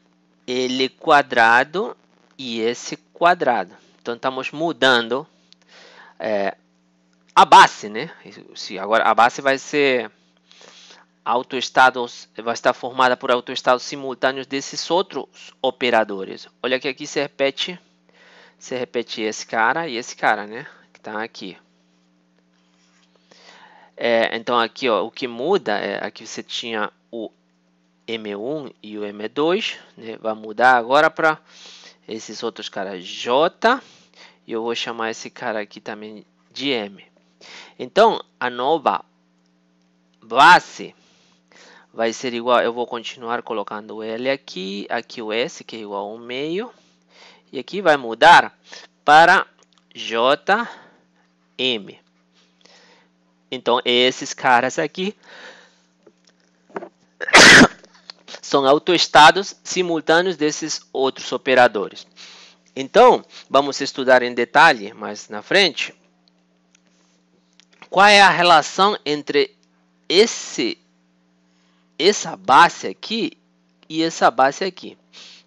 L quadrado e S quadrado. Então, estamos mudando a base, né? Agora, a base vai ser autoestados, vai estar formada por autoestados simultâneos desses outros operadores. Olha que aqui se repete esse cara e esse cara, né? Que está aqui. Então, aqui, ó, o que muda é aqui você tinha o M1 e o M2, né? Vai mudar agora para esses outros caras J, e eu vou chamar esse cara aqui também de M. Então, a nova base vai ser igual, eu vou continuar colocando o L aqui, aqui o S, que é igual a 1 meio, e aqui vai mudar para JM. Então, esses caras aqui são autoestados simultâneos desses outros operadores. Então, vamos estudar em detalhe mais na frente qual é a relação entre essa base aqui e essa base aqui.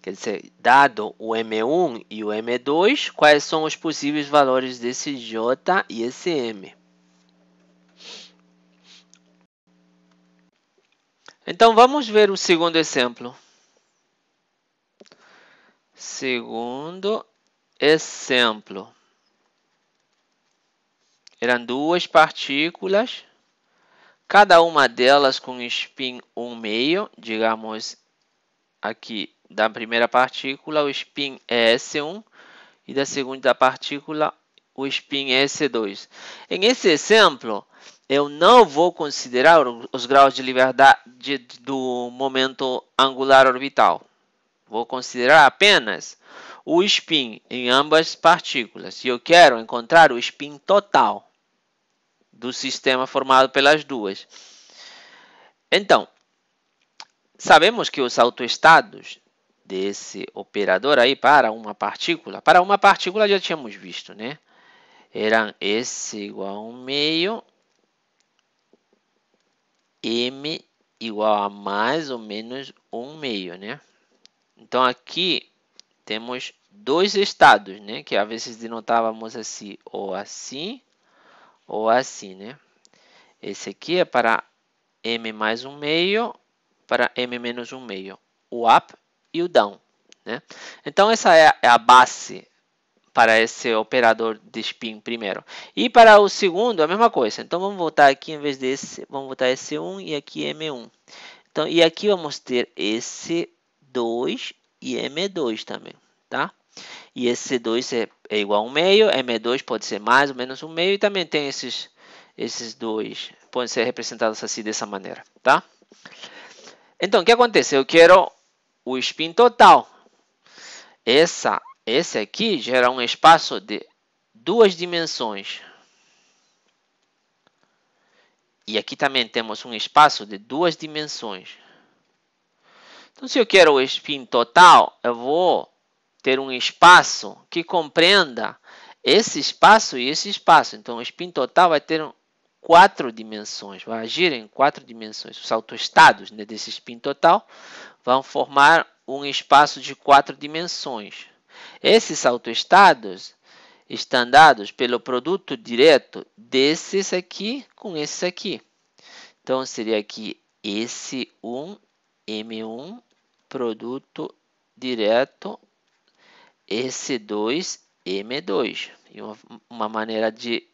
Quer dizer, dado o M1 e o M2, quais são os possíveis valores desse J e esse M? Então, vamos ver o segundo exemplo. Segundo exemplo. Eram duas partículas, cada uma delas com spin 1 meio, digamos aqui da primeira partícula o spin é S1 e da segunda partícula o spin é S2. Em esse exemplo, eu não vou considerar os graus de liberdade do momento angular orbital. Vou considerar apenas o spin em ambas partículas. E eu quero encontrar o spin total do sistema formado pelas duas. Então, sabemos que os autoestados desse operador aí para uma partícula já tínhamos visto, né? Eram S igual a 1 meio, M igual a mais ou menos 1 meio, né? Então, aqui temos dois estados, né? Que às vezes denotávamos assim, ou assim, né? Esse aqui é para M mais 1 meio, para M menos 1 meio. O up e o down, né? Então, essa é a base para esse operador de spin primeiro. E para o segundo, a mesma coisa. Então, vamos voltar aqui, em vez desse, vamos botar S1 e aqui M1. Então, e aqui vamos ter S2 e M2 também, tá? E esse C2 é igual a 1 meio, M2 pode ser mais ou menos 1 meio, e também tem esses dois, podem ser representados assim dessa maneira, tá? Então, o que acontece? Eu quero o spin total. Esse aqui gera um espaço de 2 dimensões. E aqui também temos um espaço de 2 dimensões. Então, se eu quero o spin total, eu vou ter um espaço que compreenda esse espaço e esse espaço. Então, o spin total vai ter 4 dimensões, vai agir em 4 dimensões. Os autoestados, né, desse spin total vão formar um espaço de 4 dimensões. Esses autoestados estão dados pelo produto direto desses aqui com esses aqui. Então, seria aqui S1, M1, produto direto S2, M2. E uma maneira de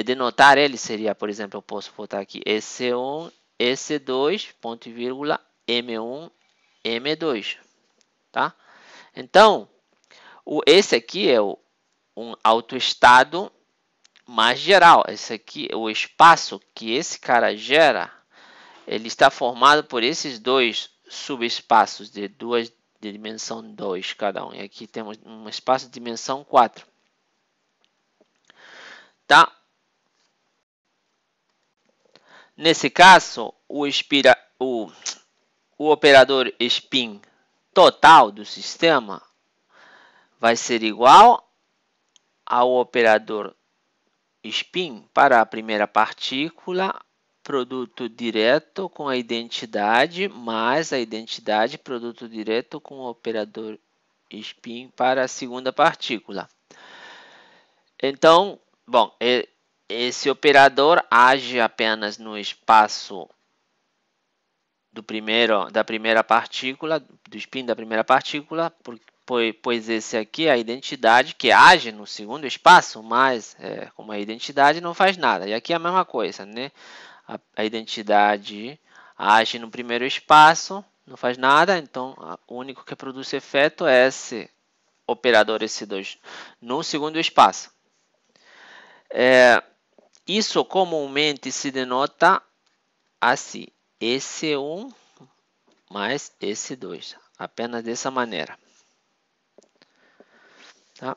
denotar ele seria, por exemplo, eu posso botar aqui S1, S2, ponto e vírgula, M1, M2. Tá? Então, esse aqui é um autoestado mais geral. Esse aqui, o espaço que esse cara gera, ele está formado por esses dois subespaços de dimensão 2 cada um. E aqui temos um espaço de dimensão 4. Tá? Nesse caso, o operador spin total do sistema vai ser igual ao operador spin para a primeira partícula produto direto com a identidade, mais a identidade produto direto com o operador spin para a segunda partícula. Então, bom, esse operador age apenas no espaço da primeira partícula, do spin da primeira partícula, pois esse aqui é a identidade que age no segundo espaço, mas como a identidade não faz nada. E aqui é a mesma coisa, né? A identidade age no primeiro espaço, não faz nada, então o único que produz efeito é esse operador S2 no segundo espaço. Isso comumente se denota assim, S1 mais S2, apenas dessa maneira. Tá?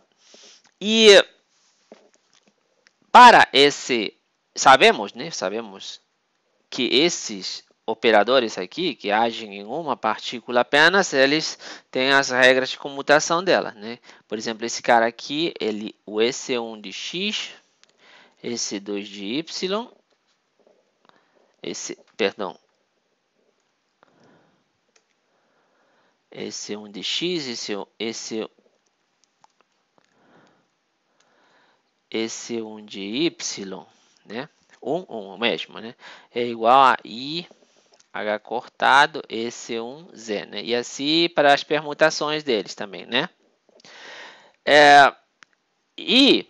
E para esse, sabemos, né? Sabemos que esses operadores aqui, que agem em uma partícula apenas, eles têm as regras de comutação dela, né? Por exemplo, esse cara aqui, o S1 de x, S2 de y, S1 de x, S1 de y, né? 1 mesmo, né? É igual a I H cortado, S1Z, né? E assim para as permutações deles também, né? E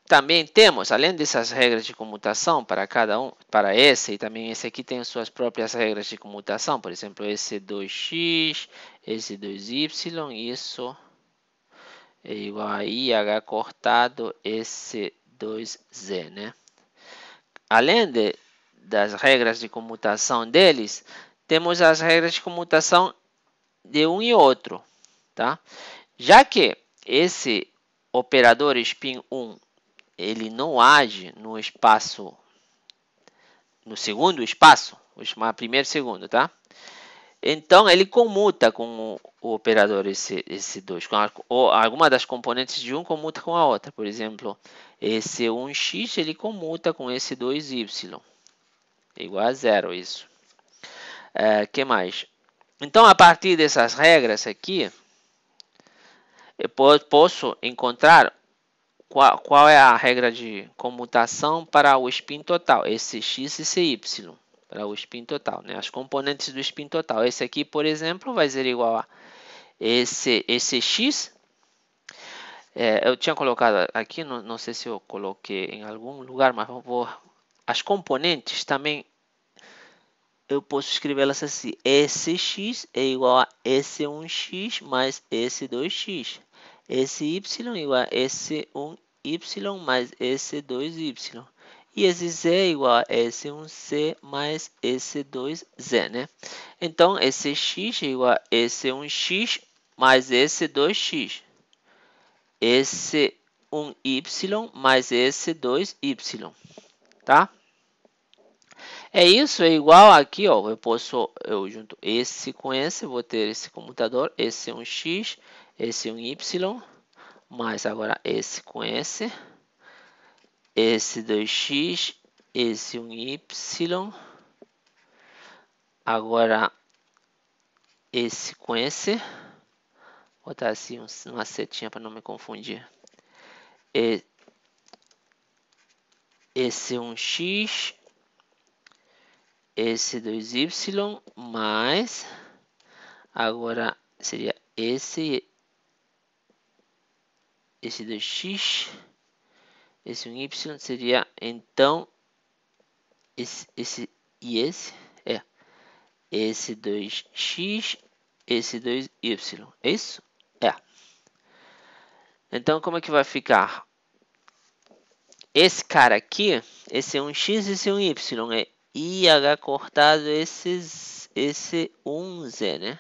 também temos, além dessas regras de comutação para cada um, para esse e também esse aqui tem suas próprias regras de comutação, por exemplo, S2x, S2y, isso é igual a IH cortado S2Z, né? Além das regras de comutação deles, temos as regras de comutação de um e outro, tá? Já que esse operador spin 1 ele não age no espaço, no segundo espaço, vou chamar primeiro e segundo, tá? Então ele comuta com o operador S2, ou alguma das componentes de um comuta com a outra. Por exemplo, esse 1x ele comuta com esse 2y, igual a zero isso. Que mais? Então a partir dessas regras aqui, eu posso encontrar qual é a regra de comutação para o spin total, esse x e esse y, para o spin total, né? As componentes do spin total. Esse aqui, por exemplo, vai ser igual a esse x. Eu tinha colocado aqui, não sei se eu coloquei em algum lugar, mas as componentes também eu posso escrevê-las assim: esse x é igual a esse 1x mais esse 2x. Esse y igual a esse 1y mais esse 2y. E esse z é igual a esse 1c mais esse 2z, né? Então, esse x é igual a esse 1x mais esse 2x. Esse 1y mais esse 2y, tá? É isso, é igual aqui, ó. Eu junto esse com esse, vou ter esse comutador, esse é um x, esse é um y, mais agora esse com esse 2x, esse um y, agora esse com esse, vou botar assim uma setinha para não me confundir. Esse um x, esse 2y, mais agora seria esse 2x, esse 1y seria então esse e esse é esse 2x, esse 2y, é isso? É. Então como é que vai ficar? Esse cara aqui, esse é um x e esse é um y, é IH cortado esse 1z, né?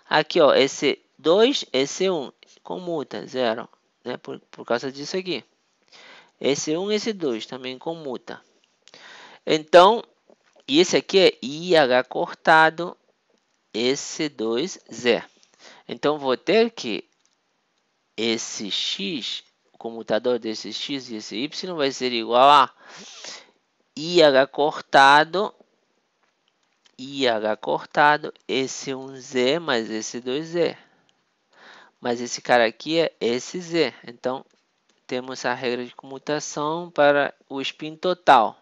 Aqui, ó, esse 2, esse 1, comuta, 0, né? Por causa disso aqui. Esse 1, esse 2 também comuta. Então, e esse aqui é IH cortado esse 2z. Então, vou ter que esse x, o comutador desse x e esse y vai ser igual a IH cortado, esse 1Z mais esse 2Z. Mas esse cara aqui é esse Z. Então, temos a regra de comutação para o spin total.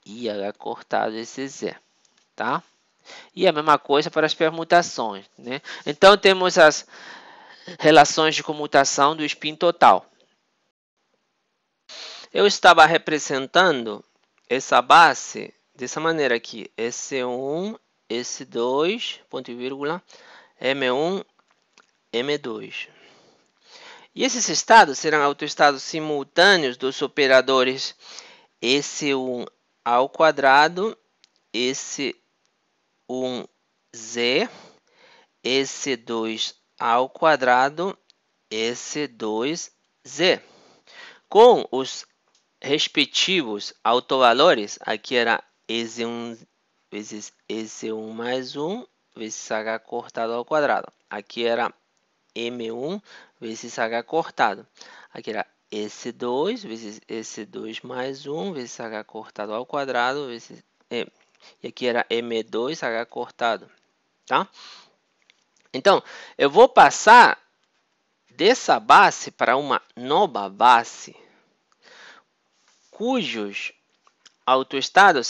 IH cortado, esse Z. Tá? E a mesma coisa para as permutações, né? Então, temos as relações de comutação do spin total. Eu estava representando essa base dessa maneira aqui. S1, S2, ponto e vírgula, M1, M2. E esses estados serão autoestados simultâneos dos operadores S1 ao quadrado, S1Z, S2 ao quadrado, S2Z. Com os respectivos autovalores, aqui era S1 vezes S1 mais 1 vezes H cortado ao quadrado. Aqui era M1 vezes H cortado. Aqui era S2 vezes S2 mais 1 vezes H cortado ao quadrado. Vezes, e aqui era M2 H cortado. Tá? Então, eu vou passar dessa base para uma nova base, cujos autoestados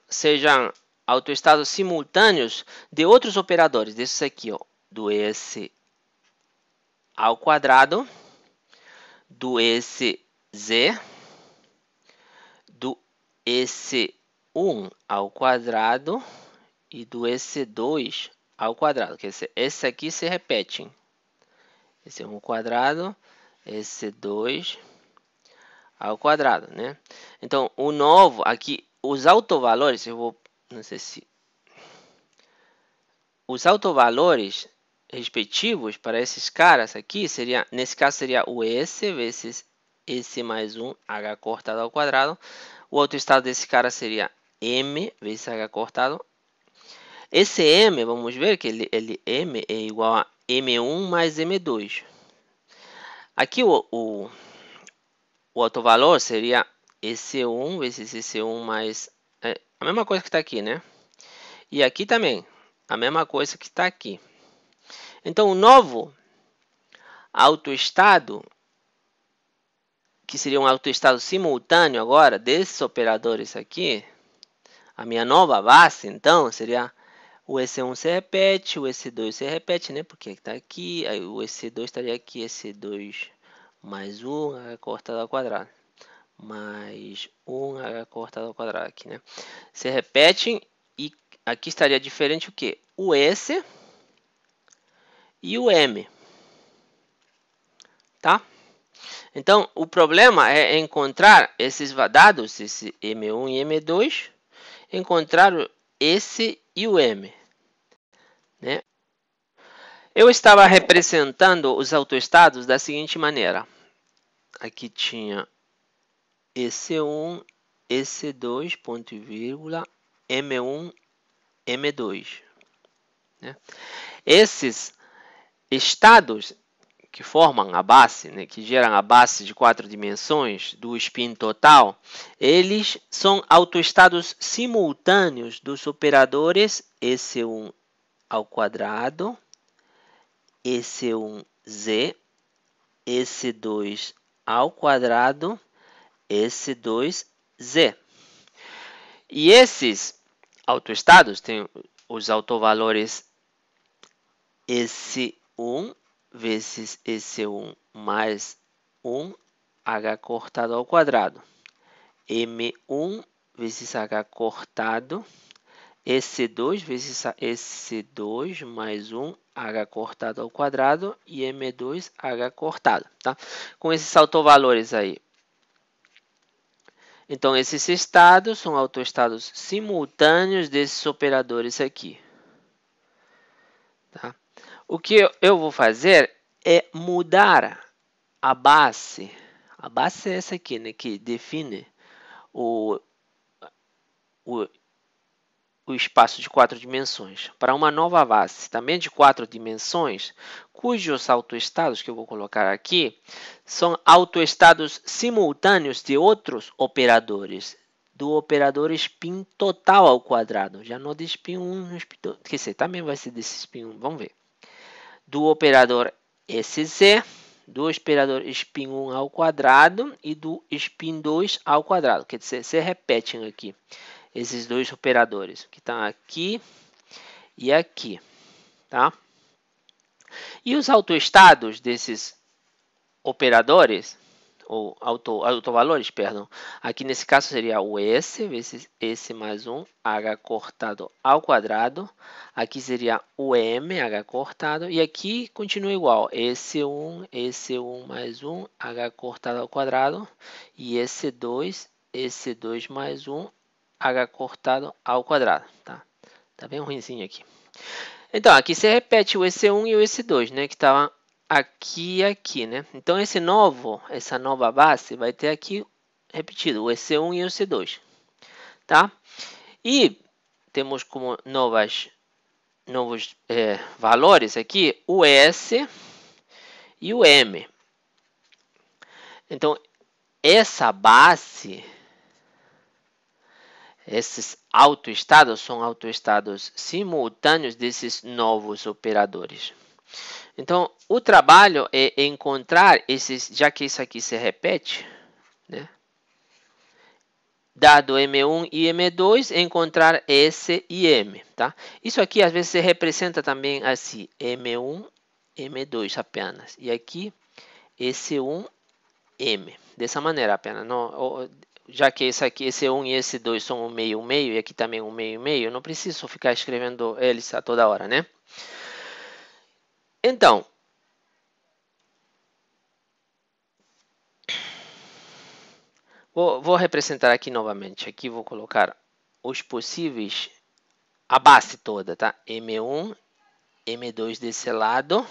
sejam autoestados simultâneos de outros operadores. Desses aqui, ó, do S ao quadrado, do SZ, do S1 ao quadrado e do S2 ao quadrado. Esse aqui se repete. S1 ao quadrado, S2 ao quadrado, né? Então, o novo aqui, os autovalores, não sei se... Os autovalores respectivos para esses caras aqui, nesse caso seria o S vezes S mais 1, H cortado ao quadrado. O outro estado desse cara seria M vezes H cortado. Esse M, vamos ver que M é igual a M1 mais M2. Aqui o autovalor seria S1 vezes S1 mais... a mesma coisa que está aqui, né? E aqui também, a mesma coisa que está aqui. Então, o novo autoestado, que seria um autoestado simultâneo agora, desses operadores aqui, a minha nova base, então, seria o S1 se repete, o S2 se repete, né? Porque está aqui, aí o S2 estaria aqui, S2 mais 1, H cortado ao quadrado. Mais 1, H cortado ao quadrado aqui, né? Se repetem e aqui estaria diferente o quê? O S e o M. Tá? Então, o problema é encontrar esses dados, esse M1 e M2, encontrar esse e o M. Né? Eu estava representando os autoestados da seguinte maneira. Aqui tinha EC1, EC2, ponto e vírgula, M1, M2. Né? Esses estados que formam a base, né, que geram a base de 4 dimensões do spin total, eles são autoestados simultâneos dos operadores S1 ao quadrado, S1Z, S2 ao quadrado, S2Z. E esses autoestados têm os autovalores S1 vezes S1 mais 1, H cortado ao quadrado. M1 vezes H cortado. S2 vezes S2 mais 1, H cortado ao quadrado. E M2, H cortado. Tá? Com esses autovalores aí. Então, esses estados são autoestados simultâneos desses operadores aqui. Tá? O que eu vou fazer é mudar a base. A base é essa aqui, né, que define o o espaço de 4 dimensões para uma nova base, também de 4 dimensões, cujos autoestados, que eu vou colocar aqui, são autoestados simultâneos de outros operadores, do operador spin total ao quadrado, já não de spin 1, spin 2, quer dizer, também vai ser desse spin 1, vamos ver. Do operador SZ, do operador spin 1 ao quadrado e do spin 2 ao quadrado, quer dizer, se repetem aqui esses dois operadores que estão aqui e aqui, tá? E os autoestados desses operadores, ou autovalores, perdão, aqui nesse caso seria o S, vezes S mais 1, H cortado ao quadrado, aqui seria o M, H cortado, e aqui continua igual, S1 mais 1, H cortado ao quadrado, e S2 mais 1, H cortado ao quadrado, tá? Tá bem ruimzinho aqui. Então, aqui você repete o EC1 e o EC2, né? Que estavam aqui e aqui, né? Então, essa nova base vai ter aqui repetido o EC1 e o EC2, tá? E temos como novos valores aqui o S e o M. Então, essa base, esses autoestados são autoestados simultâneos desses novos operadores. Então, o trabalho é encontrar esses, já que isso aqui se repete, né? Dado M1 e M2, encontrar S e M, tá? Isso aqui às vezes se representa também assim, M1, M2 apenas. E aqui, S1, M. Dessa maneira apenas. Não, já que esse aqui, esse 1 e esse 2 são um meio, e aqui também um meio, não preciso ficar escrevendo eles a toda hora, né? Então, vou representar aqui novamente. Aqui vou colocar os possíveis, a base toda, tá? M1, M2 desse lado.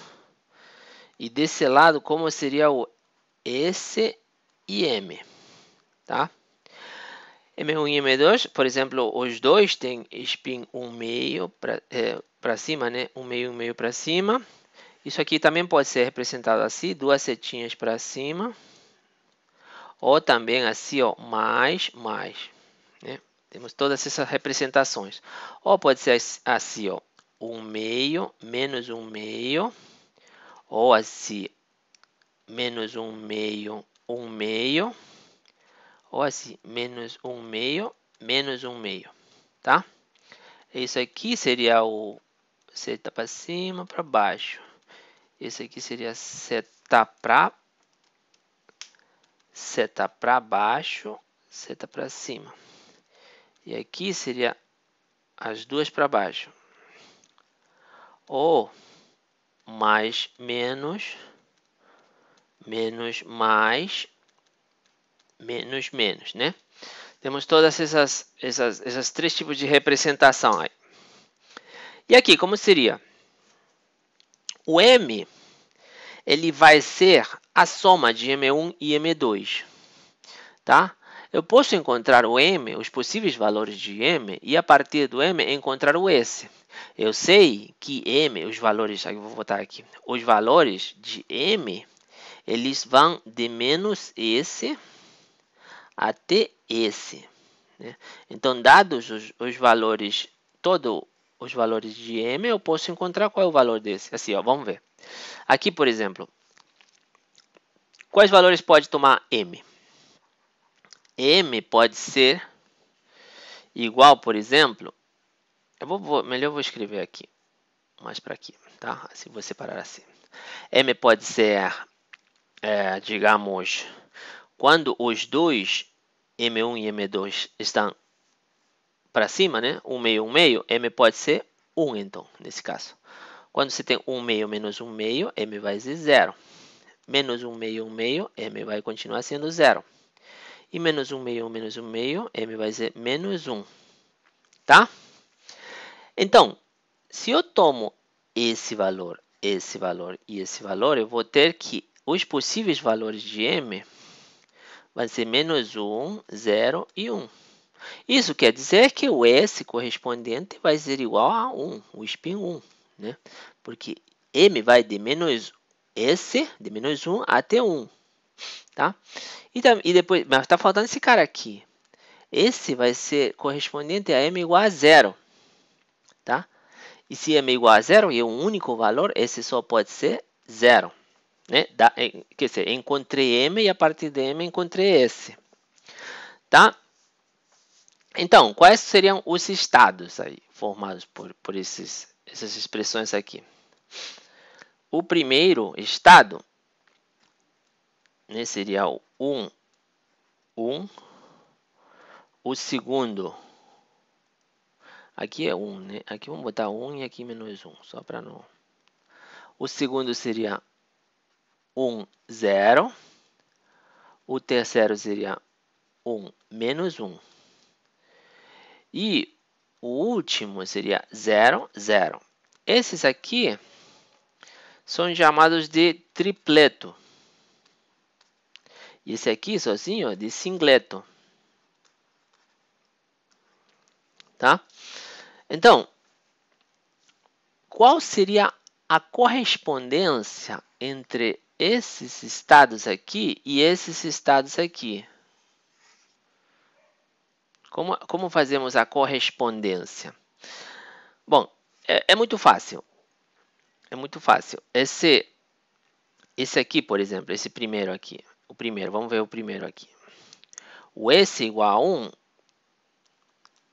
E desse lado, como seria o S e M, tá? M1 e M2, por exemplo, os dois têm spin 1/2 para cima, né? 1/2 para cima. Isso aqui também pode ser representado assim, duas setinhas para cima. Ou também assim, ó, mais, né? Temos todas essas representações. Ou pode ser assim, ó, 1/2 menos 1/2. Ou assim, menos 1/2, 1/2. Ou assim, menos 1/2, menos 1/2, tá? Isso aqui seria o seta para cima, para baixo. Esse aqui seria seta para baixo, seta para cima. E aqui seria as duas para baixo. Ou mais, menos, menos, mais, menos, né? Temos todas essas três tipos de representação aí. E aqui, como seria? O M, ele vai ser a soma de M1 e M2, tá? Eu posso encontrar o M, os possíveis valores de M, e a partir do M encontrar o S. Eu sei que M, os valores, eu vou botar aqui, os valores de M, eles vão de menos S até S, né? Então, dados os valores, todos os valores de M, eu posso encontrar qual é o valor desse. Assim, ó, vamos ver. Aqui, por exemplo, quais valores pode tomar M? M pode ser igual, por exemplo, melhor eu vou escrever aqui, mais para aqui, tá? Assim, vou separar assim. M pode ser, digamos, quando os dois M1 e M2 estão para cima, né? 1/2, M pode ser 1, então, nesse caso. Quando você tem 1/2 menos 1/2, M vai ser 0. Menos 1/2, M vai continuar sendo 0. E menos 1/2 menos 1/2, M vai ser menos 1. Tá? Então, se eu tomo esse valor e esse valor, eu vou ter que os possíveis valores de M vai ser menos 1, 0 e 1. Isso quer dizer que o S correspondente vai ser igual a 1, o spin 1, né? Porque M vai de menos S, de menos 1 até 1, tá? E depois, mas está faltando esse cara aqui. Esse vai ser correspondente a M igual a 0, tá? E se M igual a 0 e é um único valor, esse só pode ser 0, né? Quer dizer, encontrei M e a partir de M encontrei S, tá? Então, quais seriam os estados aí formados por essas expressões aqui? O primeiro estado, né, seria o 1, 1. O segundo, aqui é 1, né? Aqui vamos botar 1 e aqui menos 1, só para não... O segundo seria 1, 0. O terceiro seria 1, menos 1. E o último seria 0, 0. Esses aqui são chamados de tripleto. E esse aqui sozinho de singleto. Tá? Então, qual seria a correspondência entre esses estados aqui e esses estados aqui? Como fazemos a correspondência? Bom, é muito fácil. É muito fácil. Esse aqui, por exemplo, esse primeiro aqui. O primeiro, vamos ver o primeiro aqui. O S igual a 1,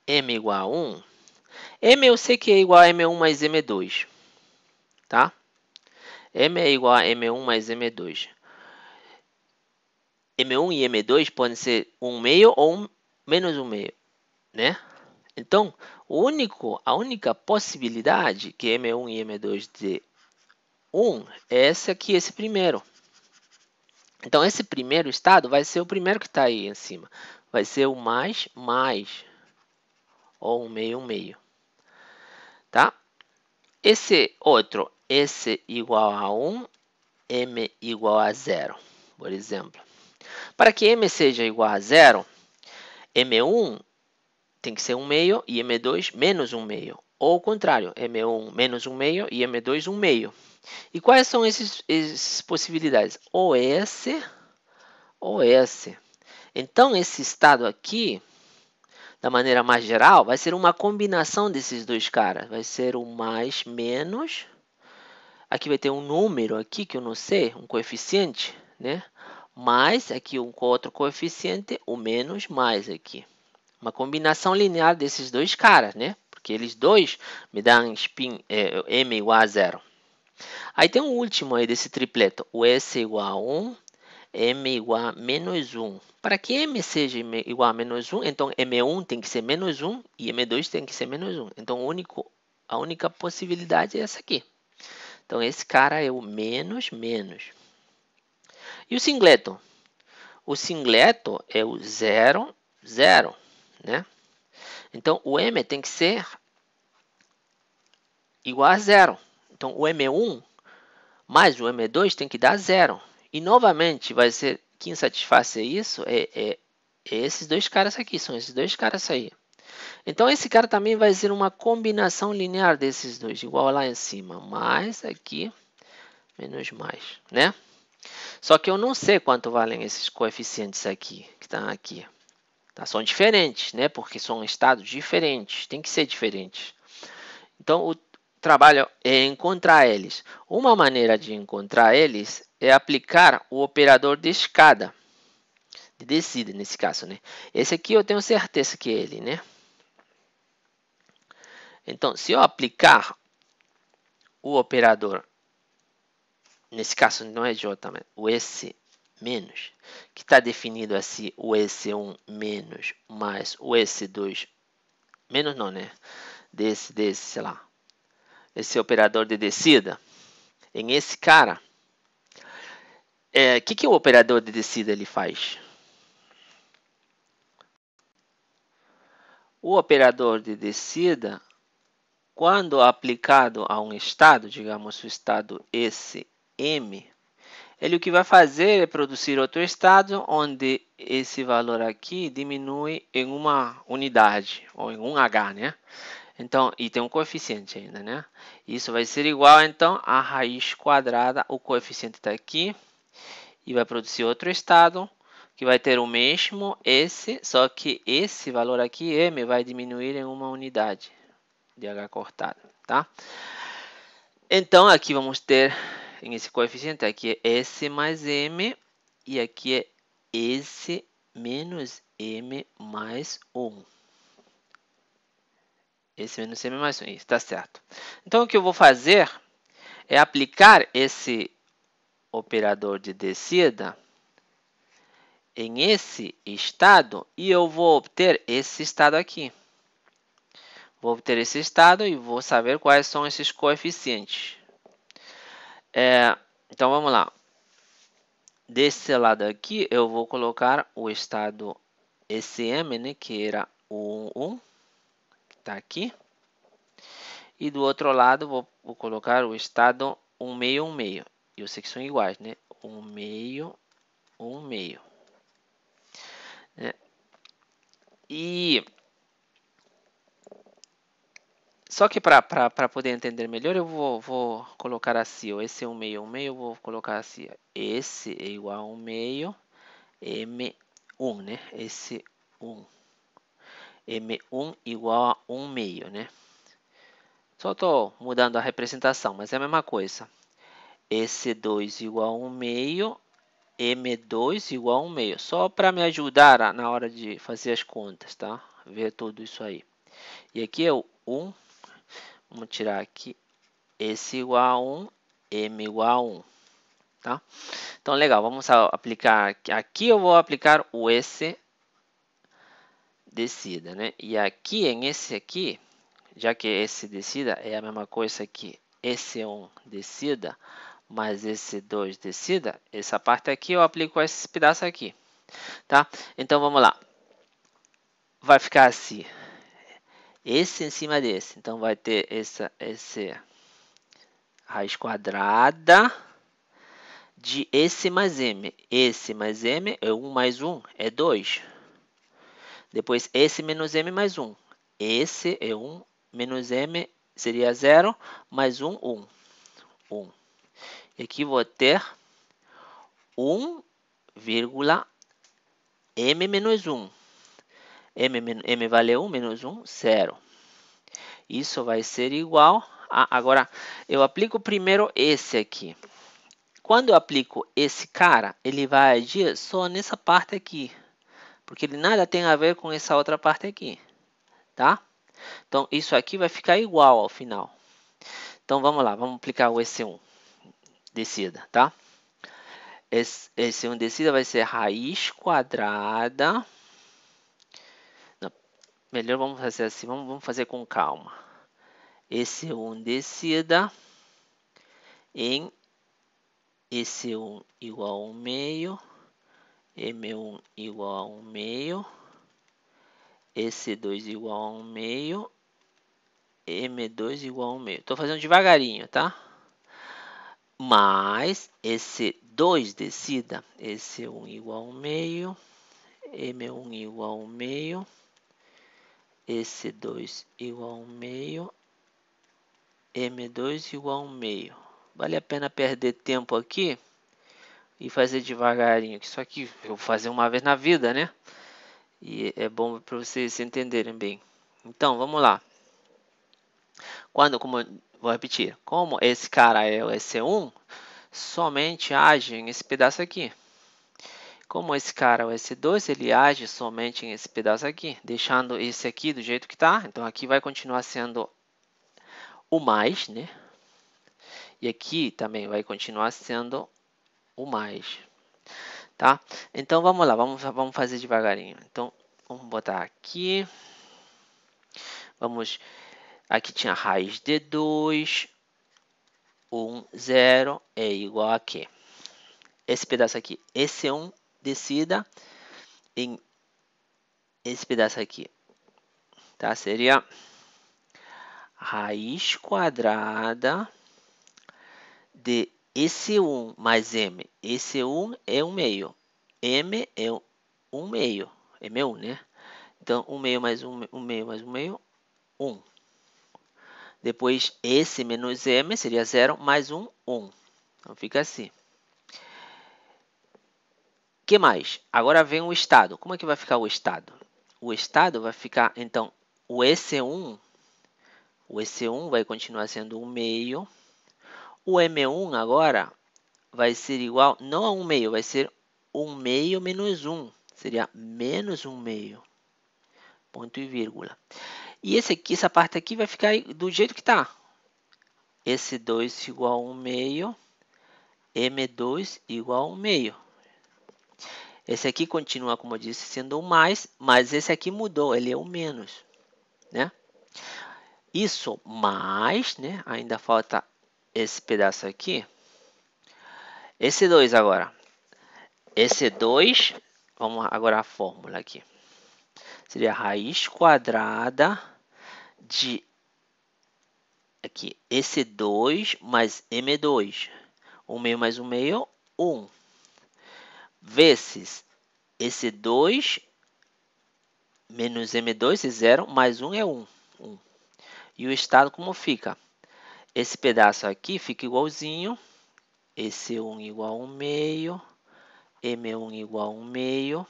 M igual a 1. M eu sei que é igual a M1 mais M2. Tá? M é igual a M1 mais M2. M1 e M2 podem ser 1 meio ou menos 1 meio, né? Então, a única possibilidade que M1 e M2 de 1 é esse aqui, esse primeiro. Então, esse primeiro estado vai ser o primeiro que está aí em cima. Vai ser o mais, ou 1 meio, 1 meio. Tá? Esse outro, S igual a 1, M igual a 0, por exemplo. Para que M seja igual a 0, M1 tem que ser 1 meio e M2 menos 1 meio. Ou o contrário, M1 menos 1 meio e M2 1 meio. E quais são essas possibilidades? Ou S ou S. Então, esse estado aqui, da maneira mais geral, vai ser uma combinação desses dois caras. Vai ser o mais menos. Aqui vai ter um número aqui que eu não sei, um coeficiente, né? Mais aqui um outro coeficiente, o menos mais aqui. Uma combinação linear desses dois caras, né? Porque eles dois me dão spin M igual a 0. Aí tem um último aí desse tripleto, o S igual a 1, M igual a menos 1. Para que M seja igual a menos 1, então M1 tem que ser menos 1 e M2 tem que ser menos 1. Então a única possibilidade é essa aqui. Então esse cara é o menos, menos. E o singleto? O singleto é o 0, 0, né? Então o M tem que ser igual a 0. Então o M1 mais o M2 tem que dar 0. E novamente vai ser quem satisfaz isso é esses dois caras aqui, são esses dois caras aí. Então esse cara também vai ser uma combinação linear desses dois, igual lá em cima, mais aqui, menos mais, né? Só que eu não sei quanto valem esses coeficientes aqui, que estão aqui. Tá? São diferentes, né? Porque são estados diferentes, tem que ser diferentes. Então o trabalho é encontrar eles. Uma maneira de encontrar eles é aplicar o operador de escada, de descida nesse caso, né? Esse aqui eu tenho certeza que é ele, né? Então, se eu aplicar o operador, nesse caso não é J, mas o S menos, que está definido assim, o S1 menos mais o S2 menos não, né? Desse, sei lá, esse operador de descida, em esse cara, que o operador de descida ele faz? O operador de descida, quando aplicado a um estado, digamos o estado SM, ele o que vai fazer é produzir outro estado onde esse valor aqui diminui em uma unidade, ou em um H, né? Então, e tem um coeficiente ainda, né? Isso vai ser igual, então, a raiz quadrada, o coeficiente está aqui, e vai produzir outro estado, que vai ter o mesmo, esse, só que esse valor aqui, m, vai diminuir em uma unidade de H cortado, tá? Então, aqui vamos ter, em esse coeficiente, aqui é S mais M, e aqui é S menos M mais 1. S menos M mais 1, isso, está certo. Então, o que eu vou fazer é aplicar esse operador de descida em esse estado, e eu vou obter esse estado aqui. Vou obter esse estado e vou saber quais são esses coeficientes. Então, vamos lá. Desse lado aqui, eu vou colocar o estado SM, né, que era o 1, que está aqui. E do outro lado, vou colocar o estado 1 meio, 1 meio. E eu sei que são iguais, né? 1 meio, 1 meio. Né? E só que para poder entender melhor, eu vou colocar assim, ó, esse é 1 meio, 1 meio, eu vou colocar assim, ó, esse é igual a 1 meio, M1, né? Esse 1. M1 igual a 1 meio, né? Só estou mudando a representação, mas é a mesma coisa. Esse 2 igual a 1 meio, M2 igual a 1 meio. Só para me ajudar na hora de fazer as contas, tá? Ver tudo isso aí. E aqui é o 1. Vamos tirar aqui. Esse igual a 1, M igual a 1. Tá? Então, legal. Vamos aplicar. Aqui eu vou aplicar o S descida, né? E aqui, em esse aqui, já que esse descida é a mesma coisa que esse 1 descida, mais esse 2 descida, essa parte aqui eu aplico esse pedaço aqui. Tá? Então, vamos lá. Vai ficar assim. Esse em cima desse. Então, vai ter esse raiz quadrada de esse mais m. Esse mais m é 1 mais 1, é 2. Depois, esse menos m mais 1. Esse é 1 menos m seria 0, mais 1, 1. 1. E aqui vou ter 1, m menos 1. M vale 1, menos 1, 0. Isso vai ser igual a... Agora, eu aplico primeiro esse aqui. Quando eu aplico esse cara, ele vai agir só nessa parte aqui. Porque ele nada tem a ver com essa outra parte aqui. Tá? Então, isso aqui vai ficar igual ao final. Então, vamos lá. Vamos aplicar o S1 descida, tá? Esse 1 descida vai ser raiz quadrada. Não, melhor vamos fazer assim. Vamos fazer com calma. Esse 1 descida em esse 1 igual a 1 meio. M1 igual a 1 meio. Esse 2 igual a 1 meio. M2 igual a 1 meio. Estou fazendo devagarinho, tá? Mais esse 2 descida, esse 1 igual a 1 meio, M1 igual a 1 meio, esse 2 igual a 1 meio, M2 igual a 1 meio. Vale a pena perder tempo aqui e fazer devagarinho, que isso aqui eu vou fazer uma vez na vida, né? E é bom para vocês entenderem bem. Então, vamos lá. Vou repetir, como esse cara é o S1, somente age em esse pedaço aqui. Como esse cara é o S2, ele age somente em esse pedaço aqui, deixando esse aqui do jeito que está. Então, aqui vai continuar sendo o mais, né? E aqui também vai continuar sendo o mais, tá? Então, vamos lá, vamos fazer devagarinho. Então, vamos botar aqui. Aqui tinha raiz de 2, 1, 0 é igual a quê? Esse pedaço aqui, esse 1 descida em esse pedaço aqui, tá? Seria raiz quadrada de esse 1 mais m, esse 1 é 1 meio, m é 1 meio, m é 1, né? Então, 1 meio mais 1 meio mais 1 meio, 1. Depois, esse menos m seria 0 mais 1, 1. Então, fica assim. O que mais? Agora vem o estado. Como é que vai ficar o estado? O estado vai ficar, então, o EC1 vai continuar sendo 1 meio. O M1 agora vai ser igual, não a 1 meio, vai ser 1 meio menos 1. Seria menos 1 meio. Ponto e vírgula. E esse aqui, essa parte aqui vai ficar do jeito que está. Esse 2 igual a 1 meio. M2 igual a 1 meio. Esse aqui continua, como eu disse, sendo um mais, mas esse aqui mudou, ele é um menos, né? Isso mais, né? Ainda falta esse pedaço aqui. Esse 2 agora. Esse 2, vamos agora a fórmula aqui. Seria raiz quadrada de aqui, esse 2 mais M2. 1 meio mais 1 meio, 1. Vezes esse 2 menos M2 é 0, mais 1 é 1. E o estado como fica? Esse pedaço aqui fica igualzinho. Esse 1 igual a 1 meio. M1 igual a 1 meio.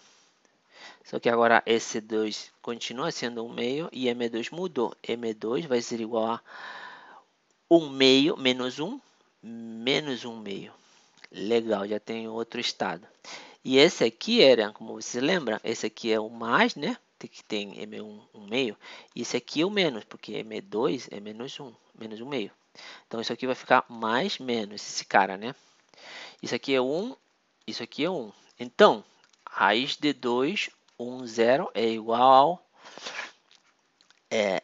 Só que agora esse 2 continua sendo 1 meio e M2 mudou. M2 vai ser igual a 1 meio menos 1, menos 1 meio. Legal, já tem outro estado. E esse aqui era, como você lembra, esse aqui é o mais, né? Que tem M1, 1 meio. E esse aqui é o menos, porque M2 é menos 1 meio. Então, isso aqui vai ficar mais menos, esse cara, né? Isso aqui é 1, isso aqui é 1. Então, raiz de 2, 1, 0 é igual a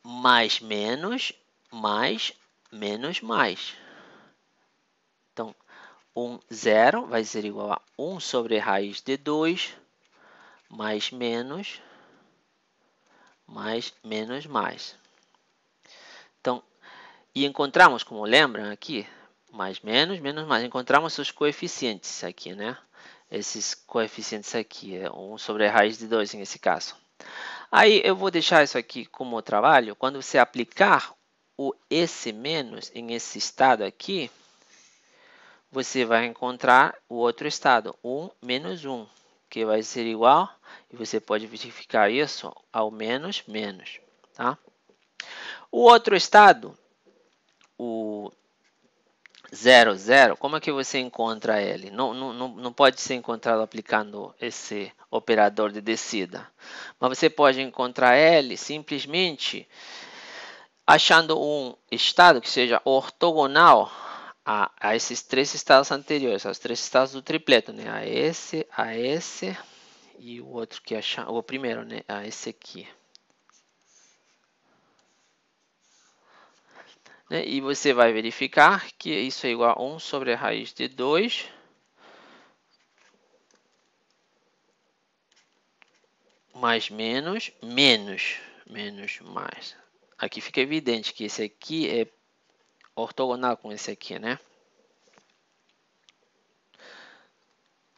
mais menos, mais, menos, mais. Então, 1, 0 vai ser igual a 1 sobre raiz de 2, mais menos, mais, menos, mais. Então, e encontramos, como lembram aqui, mais, menos, menos, mais. Encontramos os coeficientes aqui, né? Esses coeficientes aqui, é 1 sobre a raiz de 2 nesse caso. Aí eu vou deixar isso aqui como trabalho. Quando você aplicar o esse menos em esse estado aqui, você vai encontrar o outro estado, 1 menos 1, que vai ser igual, e você pode verificar isso, ao menos, menos. Tá? O outro estado, o 0, 0, como é que você encontra ele? Não pode ser encontrado aplicando esse operador de descida. Mas você pode encontrar ele simplesmente achando um estado que seja ortogonal a esses três estados anteriores, aos três estados do tripleto, né? A esse e o outro que achar, o primeiro, né? A esse aqui. Né? E você vai verificar que isso é igual a 1 sobre a raiz de 2 mais menos, menos, menos, mais. Aqui fica evidente que esse aqui é ortogonal com esse aqui, né?